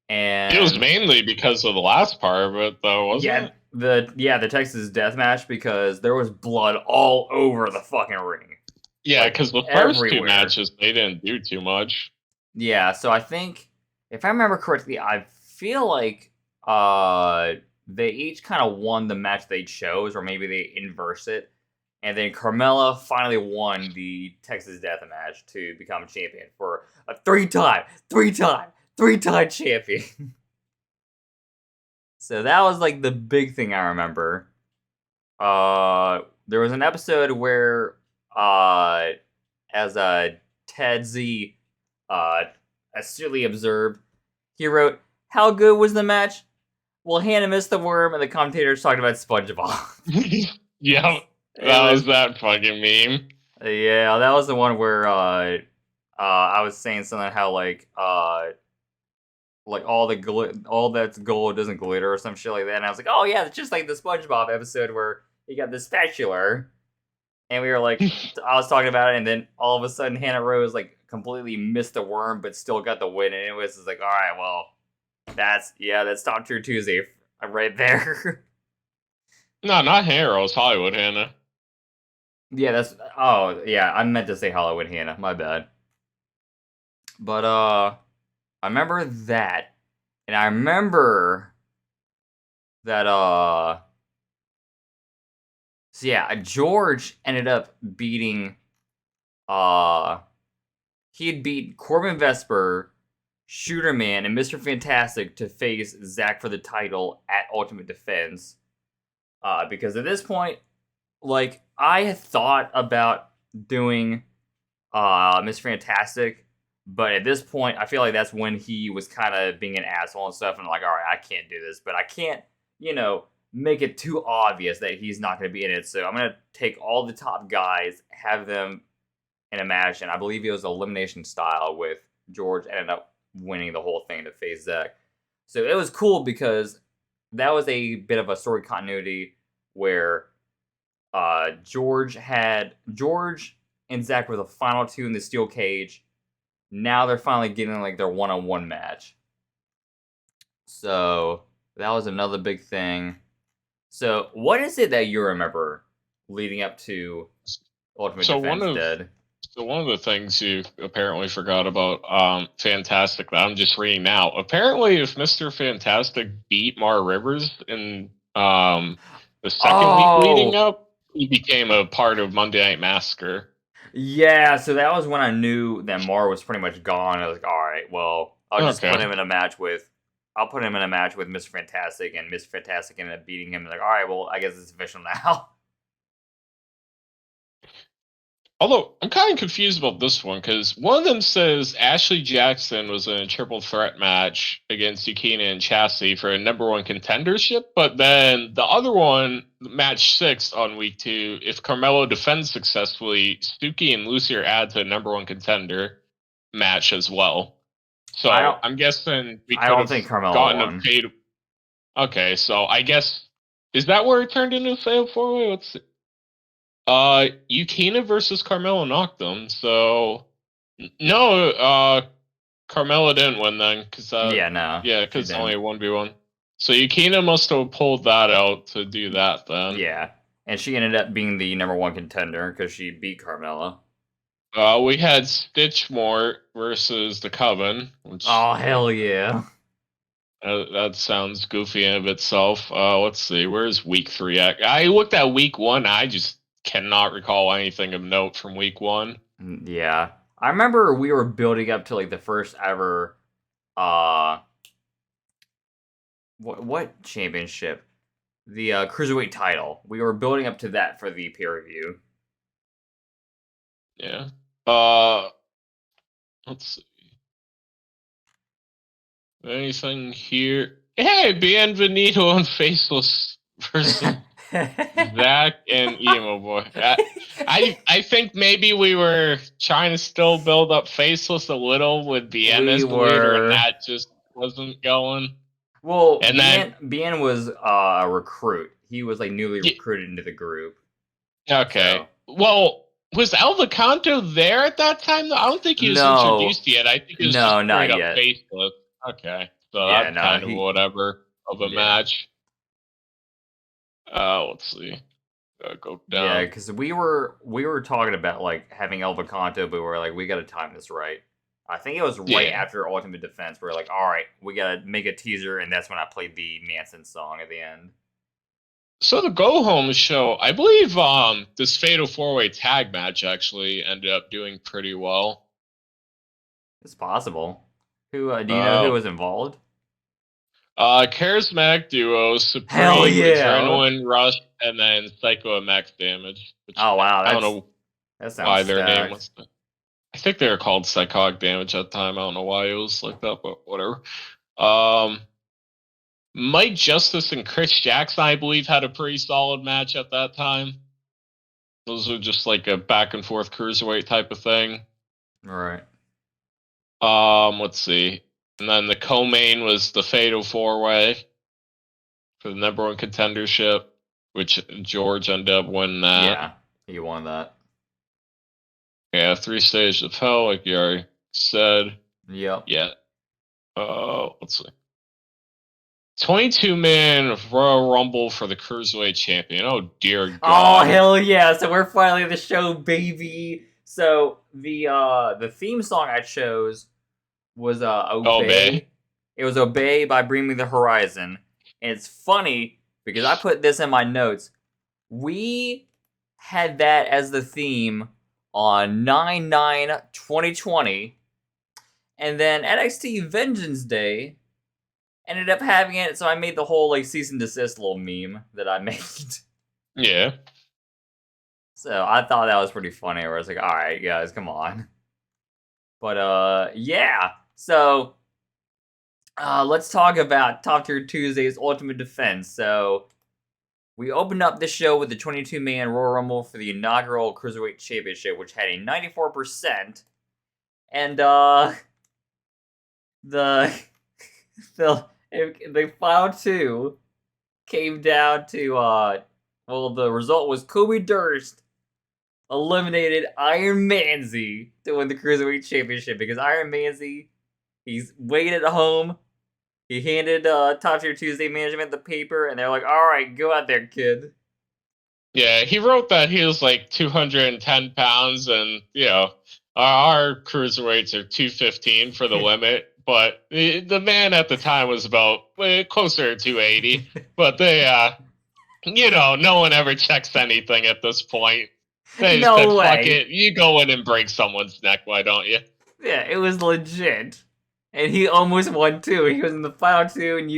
And it was mainly because of the last part of it, though, wasn't it? The Texas death match, because there was blood all over the fucking ring. Yeah, because the first 2 matches, they didn't do too much. Yeah, so I think, if I remember correctly, I feel like they each kind of won the match they chose, or maybe they inverse it. And then Carmella finally won the Texas Death match to become champion for a three-time champion. So that was like the big thing I remember. There was an episode where, as Ted Z astutely observed, he wrote, "How good was the match? Well, Hannah missed the worm, and the commentators talked about SpongeBob." Yep. That was that fucking meme. Yeah, that was the one where I was saying something how like all that's gold doesn't glitter or some shit like that, and I was like, oh yeah, it's just like the SpongeBob episode where you got the spatula, and we were like, I was talking about it, and then all of a sudden Hannah Rose like completely missed the worm but still got the win, and it was just like, all right, well, that's Top Tier Tuesday right there. No, not Hannah Rose, Hollywood Hannah. Yeah, I meant to say Hollywood Hannah, my bad. But I remember that, and I remember that so yeah, George ended up beating he had beat Corbin Vesper, Shooter Man, and Mr. Fantastic to face Zack for the title at Ultimate Defense. Because at this point, like, I had thought about doing Mr. Fantastic, but at this point, I feel like that's when he was kind of being an asshole and stuff, and I'm like, all right, I can't do this, but I can't, make it too obvious that he's not going to be in it, so I'm going to take all the top guys, have them in a match, and I believe it was elimination style with George ended up winning the whole thing to face Zack. So it was cool because that was a bit of a story continuity where George and Zack were the final 2 in the steel cage. Now they're finally getting like their one-on-one match. So that was another big thing. So what is it that you remember leading up to Ultimate Defense Dead? So one of the things you apparently forgot about Fantastic that I'm just reading now. Apparently, if Mr. Fantastic beat Mar Rivers in the second week leading up, he became a part of Monday Night Massacre. Yeah, so that was when I knew that Mar was pretty much gone. I was like, all right, well, I'll just put him in a match with Mr. Fantastic, and Mr. Fantastic ended up beating him. Like, all right, well, I guess it's official now. Although, I'm kind of confused about this one, because one of them says Ashley Jackson was in a triple threat match against Yukina and Chastity for a number 1 contendership, but then the other one, match 6 on week 2, if Carmelo defends successfully, Suki and Lucy are added to a number 1 contender match as well. So I'm guessing we could have gotten a paid... Okay, so I guess... Is that where it turned into a fatal 4-way? Let's see. Yukina versus Carmella knocked them, so no, Carmella didn't win then, because it's only a 1v1. So Yukina must have pulled that out to do that then. Yeah, and she ended up being the number 1 contender because she beat Carmella. We had Stitchmore versus the Coven. Which, Oh, hell yeah. That sounds goofy in of itself. Let's see. Where's week 3 at? I looked at week 1. I just cannot recall anything of note from week 1. Yeah. I remember we were building up to like the first ever what championship? The Cruiserweight title. We were building up to that for the pay-per-view. Yeah. Let's see. Anything here? Hey, Bienvenido and Faceless versus Zach and Emo Boy. I think maybe we were trying to still build up Faceless a little with Bien as the leader, and that just wasn't going. Well, and Bien was a recruit. He was like newly recruited into the group. Okay. So. Well, was Alva Canto there at that time? I don't think he was introduced yet. I think he was just straight up Faceless. Okay. So that's kind of whatever of a match. Let's see. Go down. Yeah, because we were talking about like having Alva Canto, but we were like, we got to time this right. I think it was right after Ultimate Defense. We were like, all right, we got to make a teaser, and that's when I played the Manson song at the end. So the Go Home show, I believe this Fatal 4-Way tag match actually ended up doing pretty well. It's possible. Who do you know who was involved? Charismatic Duo, Supreme, Adrenaline Rush, and then Psycho MX Damage. Which wow, I don't know why their name was that. I think they were called Psychotic Damage at the time. I don't know why it was like that, but whatever. Mike Justice and Chris Jackson, I believe, had a pretty solid match at that time. Those were just like a back and forth cruiserweight type of thing. Right. Let's see. And then the co-main was the Fatal 4-Way for the number 1 contendership, which George ended up winning that. Yeah, he won that. Yeah, 3 Stages of Hell, like you already said. Yep. Yeah. Let's see. 22-man Royal Rumble for the Cruiserweight Champion. Oh, dear God. Oh, hell yeah. So we're finally at the show, baby. So the theme song I chose was Obey. It was Obey by Bring Me the Horizon. And it's funny because I put this in my notes. We had that as the theme on 9/9/2020. And then NXT Vengeance Day ended up having it, so I made the whole like cease and desist little meme that I made. Yeah. So I thought that was pretty funny, where I was like, alright guys, come on. But yeah. So let's talk about Top Tier Tuesday's Ultimate Defense. So we opened up this show with the 22-man Royal Rumble for the inaugural Cruiserweight Championship, which had a 94%. And the final 2 came down to the result was Kobe Durst eliminated Iron Manzi to win the Cruiserweight Championship, because Iron Manzi, he's waiting at home. He handed Top Tier Tuesday management the paper, and they're like, all right, go out there, kid. Yeah, he wrote that he was like 210 pounds, and, you know, our cruiserweights are 215 for the limit. But the man at the time was about closer to 280. But they, no one ever checks anything at this point. They just said, fuck it, you go in and break someone's neck, why don't you? Yeah, it was legit. And he almost won too. He was in the final 2, and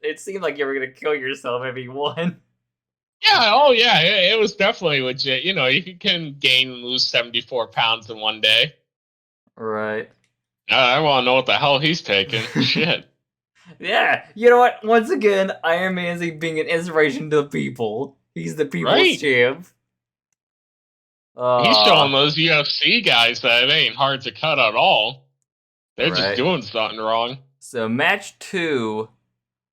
it seemed like you were going to kill yourself if he won. Yeah, oh yeah, it was definitely legit. You know, you can gain and lose 74 pounds in one day. Right. I want to know what the hell he's taking. Shit. Yeah, you know what? Once again, Iron Man's being an inspiration to the people. He's the people's champ. He's showing those UFC guys that it ain't hard to cut at all. They're just doing something wrong. So match 2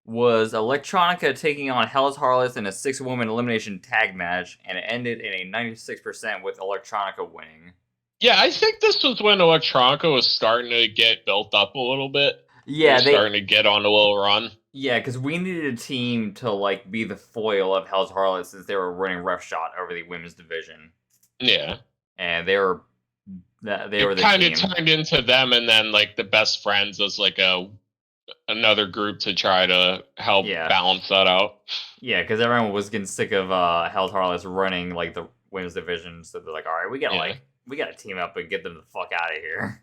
was Electronica taking on Hell's Harlots in a 6-woman elimination tag match, and it ended in a 96% with Electronica winning. Yeah, I think this was when Electronica was starting to get built up a little bit. Yeah, they starting to get on a little run. Yeah, because we needed a team to like be the foil of Hell's Harlots, since they were running roughshod over the women's division. Yeah, and they were That they were It the kind of team. turned into them, and then like the best friends as like another group to try to help balance that out. Yeah, because everyone was getting sick of Hell's Harlots running like the women's division, so they're like, all right, we gotta team up and get them the fuck out of here.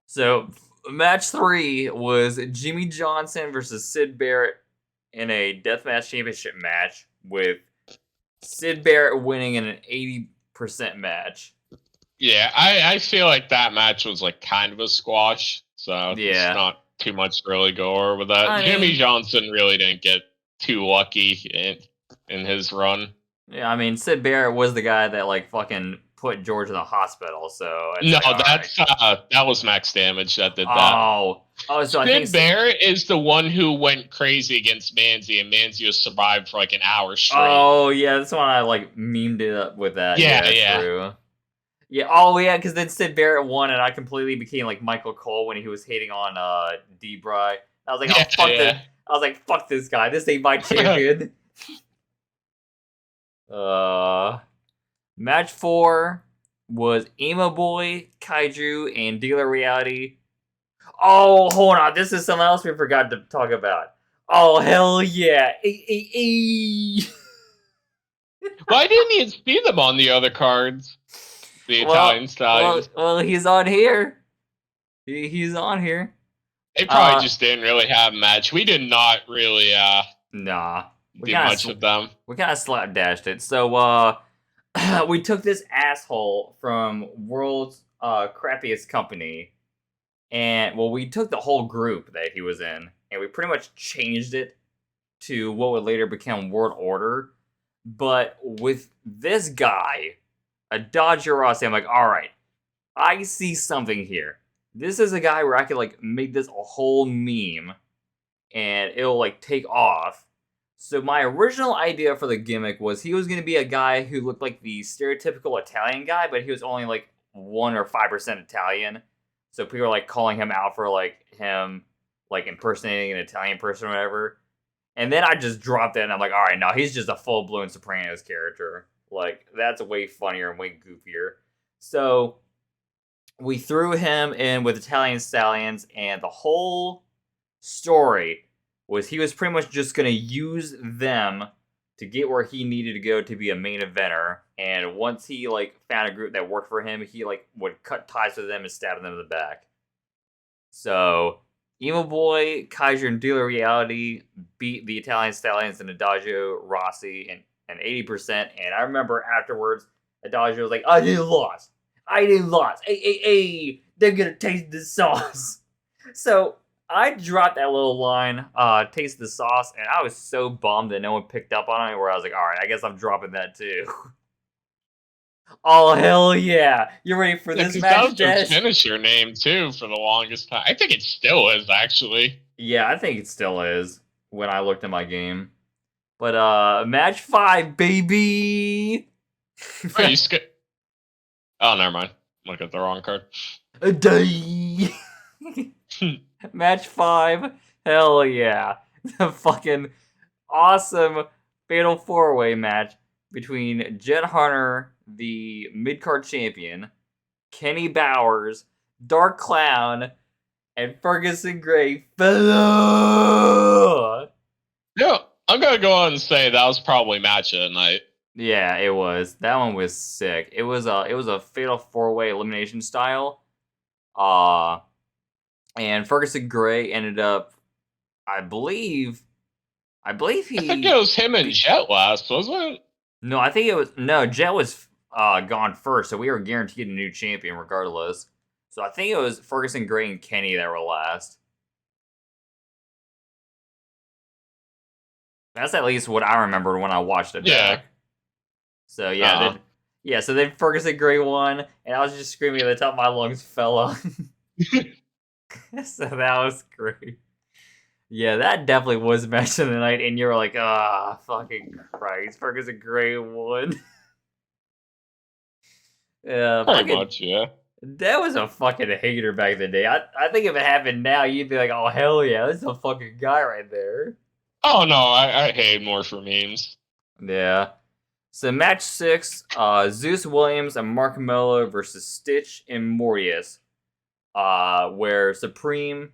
So match 3 was Jimmy Johnson versus Sid Barrett in a deathmatch championship match, with Sid Barrett winning in an 80% match. Yeah, I feel like that match was like kind of a squash, so it's not too much to really go over with that. Jimmy Johnson really didn't get too lucky in his run. Yeah, I mean, Sid Barrett was the guy that like fucking put George in the hospital, so no, that's that was Max Damage that did that. Oh, so I think Sid Barrett is the one who went crazy against Manzi, and Manzi was survived for like an hour straight. Oh yeah, that's when I like memed it up with that. Yeah. True. Yeah, because then Sid Barrett won, and I completely became like Michael Cole when he was hating on D-Bry. I was like, I was like, fuck this guy. This ain't my champion. Match 4 was Emo Boy, Kaiju, and Dealer Reality. Oh, hold on. This is something else we forgot to talk about. Oh, hell yeah. Why didn't you see them on the other cards? The Italian Stallions. Well, he's on here. He's on here. They probably just didn't really have a match. We did not really do much with them. We kind of slapdashed it. So we took this asshole from World's crappiest company, and we took the whole group that he was in, and we pretty much changed it to what would later become World Order. But with this guy, Adagio Rossi, I'm like, all right, I see something here. This is a guy where I could like make this a whole meme, and it'll like take off. So my original idea for the gimmick was he was going to be a guy who looked like the stereotypical Italian guy, but he was only like 1 or 5% Italian. So people are like calling him out for like him like impersonating an Italian person or whatever. And then I just dropped it, and I'm like, all right, no, he's just a full-blown Sopranos character. Like, that's way funnier and way goofier. So we threw him in with Italian Stallions, and the whole story was he was pretty much just going to use them to get where he needed to go to be a main eventer. And once he like found a group that worked for him, he like would cut ties with them and stab them in the back. So Emo Boy, Kaiju, and Dealer Reality beat the Italian Stallions and Adagio Rossi in an 80%. And I remember afterwards, Adagio was like, I didn't lose. Hey, they're gonna taste the sauce. So I dropped that little line, taste the sauce, and I was so bummed that no one picked up on it, where I was like, all right, I guess I'm dropping that too. Oh, hell yeah. You ready for this match, That was finisher name, too, for the longest time. I think it still is, actually. Yeah, I think it still is, when I looked at my game. But, match 5, baby! Oh, you skip. Oh, never mind. Look at the wrong card. A day! Match 5, hell yeah. The fucking awesome Fatal 4-Way match between Jet Hunter, the mid-card champion, Kenny Bowers, Dark Clown, and Ferguson Gray. Yeah, I'm gonna go ahead and say that was probably match of the night. Yeah, it was. That one was sick. It was a Fatal 4-Way elimination style. And Ferguson Gray ended up, I believe I think it was him and Jet last, wasn't it? No, I think it was... No, Jet was gone first, so we were guaranteed a new champion regardless. So I think it was Ferguson Gray and Kenny that were last. That's at least what I remembered when I watched it back. So yeah, so then Ferguson Gray won, and I was just screaming at the top of my lungs, fella. So that was great. Yeah, that definitely was match of the night, and you were like, fucking Christ, Ferguson Gray won. Yeah, pretty much, yeah. That was a fucking hater back in the day. I think if it happened now, you'd be like, oh, hell yeah, that's a fucking guy right there. Oh, no, I hate more for memes. Yeah. So match 6, Zeus Williams and Mark Mello versus Stitch and Mortius, where Supreme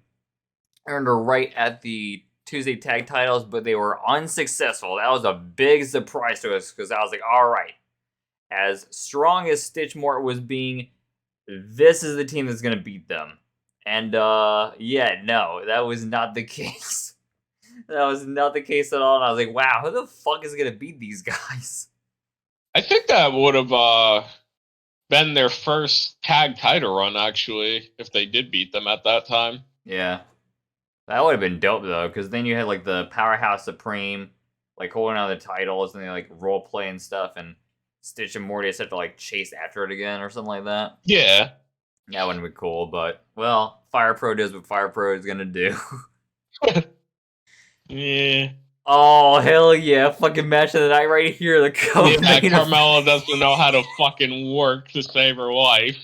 earned a right at the Tuesday tag titles, but they were unsuccessful. That was a big surprise to us because I was like, all right, as strong as Stitch Mort was being, this is the team that's going to beat them. And yeah, no, that was not the case. That was not the case at all. And I was like, wow, who the fuck is going to beat these guys? I think that would have been their first tag title run, actually, if they did beat them at that time. Yeah. That would have been dope, though, because then you had, like, the Powerhouse Supreme, like, holding on the titles, and they, like, role play and stuff, and Stitch and Mortius have to, like, chase after it again or something like that. Yeah. That wouldn't be cool, but, well, Fire Pro does what Fire Pro is gonna do. Yeah. Oh, hell yeah. Fucking match of the night right here. The co-main Carmella doesn't know how to fucking work to save her life.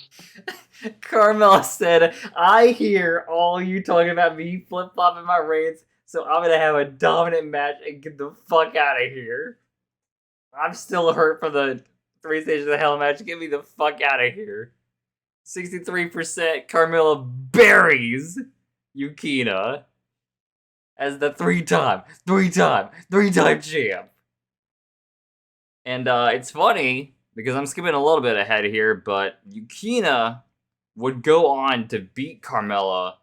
Carmella said, I hear all you talking about me flip-flopping my reigns, so I'm gonna have a dominant match and get the fuck out of here. I'm still hurt from the 3 Stages of Hell match. Get me the fuck out of here. 63% Carmella buries Yukina as the three-time champ. And it's funny, because I'm skipping a little bit ahead here, but Yukina would go on to beat Carmella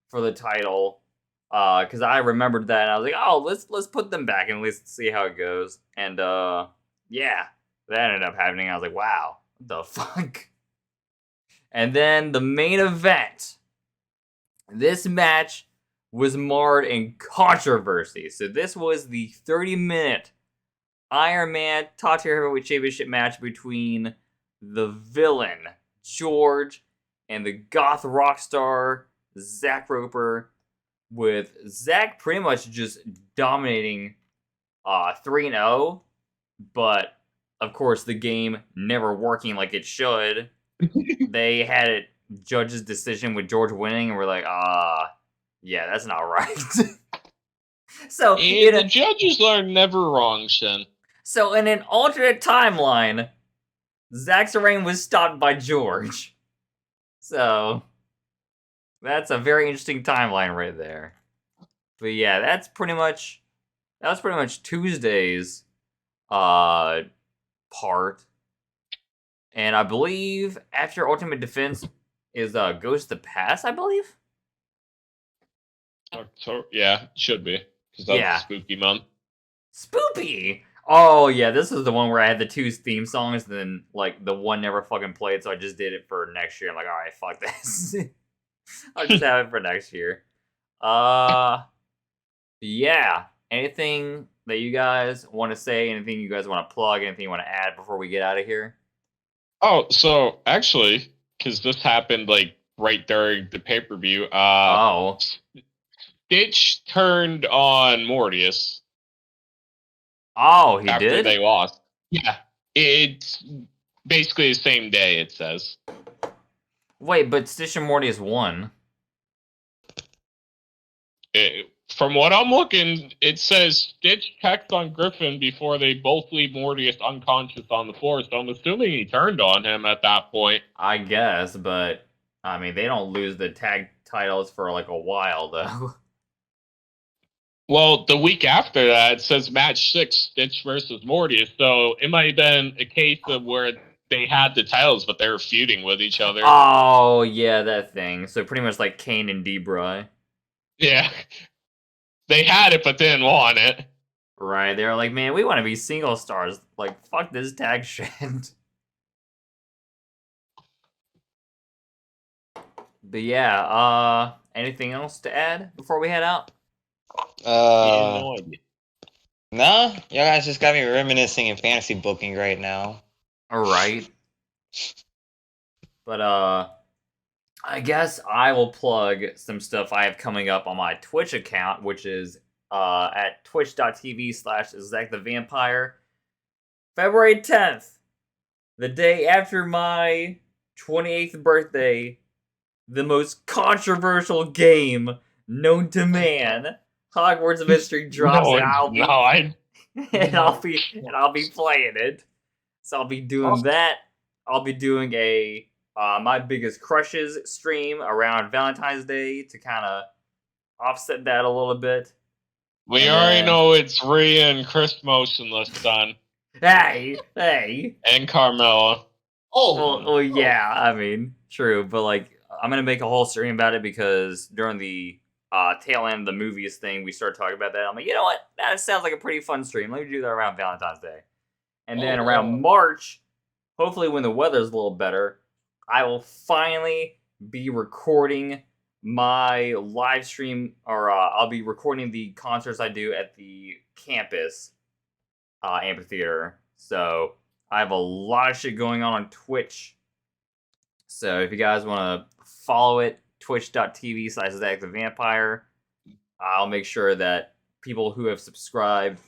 for the title, because I remembered that, and I was like, oh, let's put them back and let's see how it goes. And yeah, that ended up happening. I was like, wow, what the fuck? And then the main event. This match was marred in controversy. So this was the 30-minute Iron Man Top Tier Heavyweight Championship match between the villain, George, and the goth rock star, Zach Roper, with Zach pretty much just dominating 3-0, but of course the game never working like it should. They had it judge's decision with George winning, and we're like, yeah, that's not right. So the judges are never wrong, Shin. So in an alternate timeline, Zach's reign was stopped by George. So that's a very interesting timeline right there. But yeah, that was pretty much Tuesday's part. And I believe after Ultimate Defense is Ghost of the Past, I believe. So yeah, should be, because that's spooky month. Spoopy. Oh yeah, this is the one where I had the 2 theme songs, and then like the one never fucking played, so I just did it for next year. I'm like, all right, fuck this. I'll just have it for next year. Yeah. Anything that you guys want to say? Anything you guys want to plug? Anything you want to add before we get out of here? Oh, so actually, because this happened like right during the pay-per-view. Stitch turned on Mortius. Oh, he after did? They lost. Yeah. It's basically the same day, it says. Wait, but Stitch and Mortius won. From what I'm looking, it says Stitch checked on Griffin before they both leave Mortius unconscious on the floor, so I'm assuming he turned on him at that point. I guess, but, I mean, they don't lose the tag titles for like a while, though. Well, the week after that, it says match 6, Stitch versus Mortius, so it might have been a case of where they had the titles, but they were feuding with each other. Oh, yeah, that thing. So pretty much like Kane and Debray. Yeah. They had it, but didn't want it. Right, they were like, man, we want to be single stars. Like, fuck this tag shit. But yeah, anything else to add before we head out? No, y'all guys just got me reminiscing in fantasy booking right now. Alright. But, I guess I will plug some stuff I have coming up on my Twitch account, which is at twitch.tv/ZachTheVampire. February 10th, the day after my 28th birthday, the most controversial game known to man, Hogwarts Mystery drops, and I'll be playing it. So I'll be doing that. I'll be doing a my biggest crushes stream around Valentine's Day to kind of offset that a little bit. We already know it's Rhea and Chris Motionless done. Hey. And Carmella. Well, yeah, I mean, true, but like, I'm gonna make a whole stream about it because during the tail end of the movies thing, we started talking about that. I'm like, you know what? That sounds like a pretty fun stream. Let me do that around Valentine's Day. And then around March, hopefully when the weather's a little better, I will finally be recording my live stream, or I'll be recording the concerts I do at the campus amphitheater. So I have a lot of shit going on Twitch. So if you guys want to follow it, twitch.tv/ZachTheVampire. I'll make sure that people who have subscribed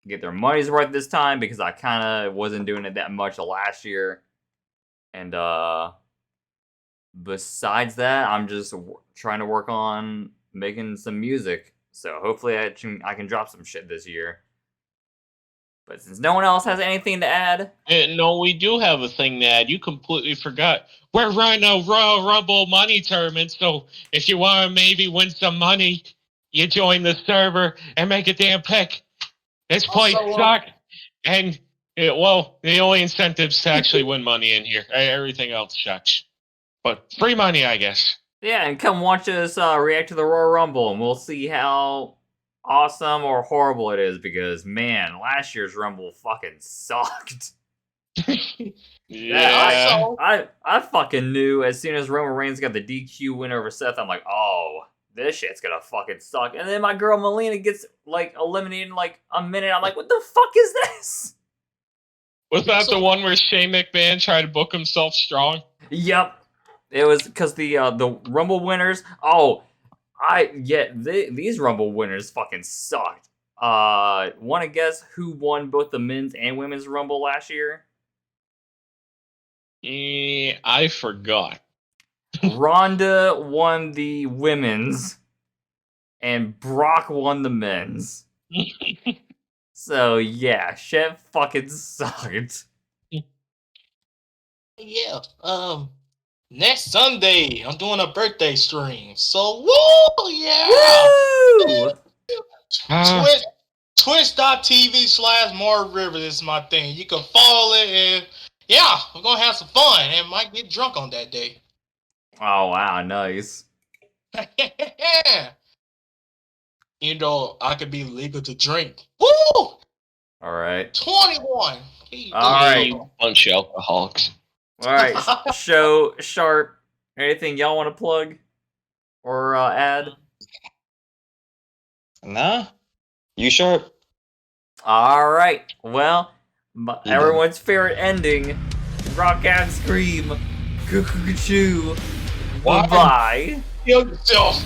get their money's worth this time because I kind of wasn't doing it that much last year. And besides that, I'm just trying to work on making some music. So hopefully I can drop some shit this year. But since no one else has anything to add... No, we do have a thing to add. You completely forgot. We're running a Royal Rumble money tournament, so if you want to maybe win some money, you join the server and make a damn pick. This place sucks. And, the only incentives to actually win money in here. Everything else sucks. But free money, I guess. Yeah, and come watch us react to the Royal Rumble, and we'll see how awesome or horrible it is, because man, last year's Rumble fucking sucked. Yeah. I fucking knew as soon as Roman Reigns got the DQ win over Seth, I'm like, oh, this shit's gonna fucking suck. And then my girl Melina gets like eliminated in like a minute. I'm like, what the fuck is this? Was that the one where Shane McMahon tried to book himself strong? Yep. It was because the Rumble winners. Oh, these Rumble winners fucking sucked. Want to guess who won both the men's and women's Rumble last year? I forgot. Ronda won the women's, and Brock won the men's. So yeah, shit fucking sucked. Yeah. Next Sunday, I'm doing a birthday stream. So woo, yeah. Woo! Twitch.tv/Mark River is my thing. You can follow it, and yeah, we're gonna have some fun and might get drunk on that day. Oh wow, nice. You know, I could be legal to drink. Woo! All right. 21. All right. Bunch of alcoholics. All right. Show Sharp. Anything y'all want to plug or add? Nah. You Sharp? All right. Well, everyone's favorite ending. Rock and scream. Cuckoo-choo. Bye-bye. Kill yourself.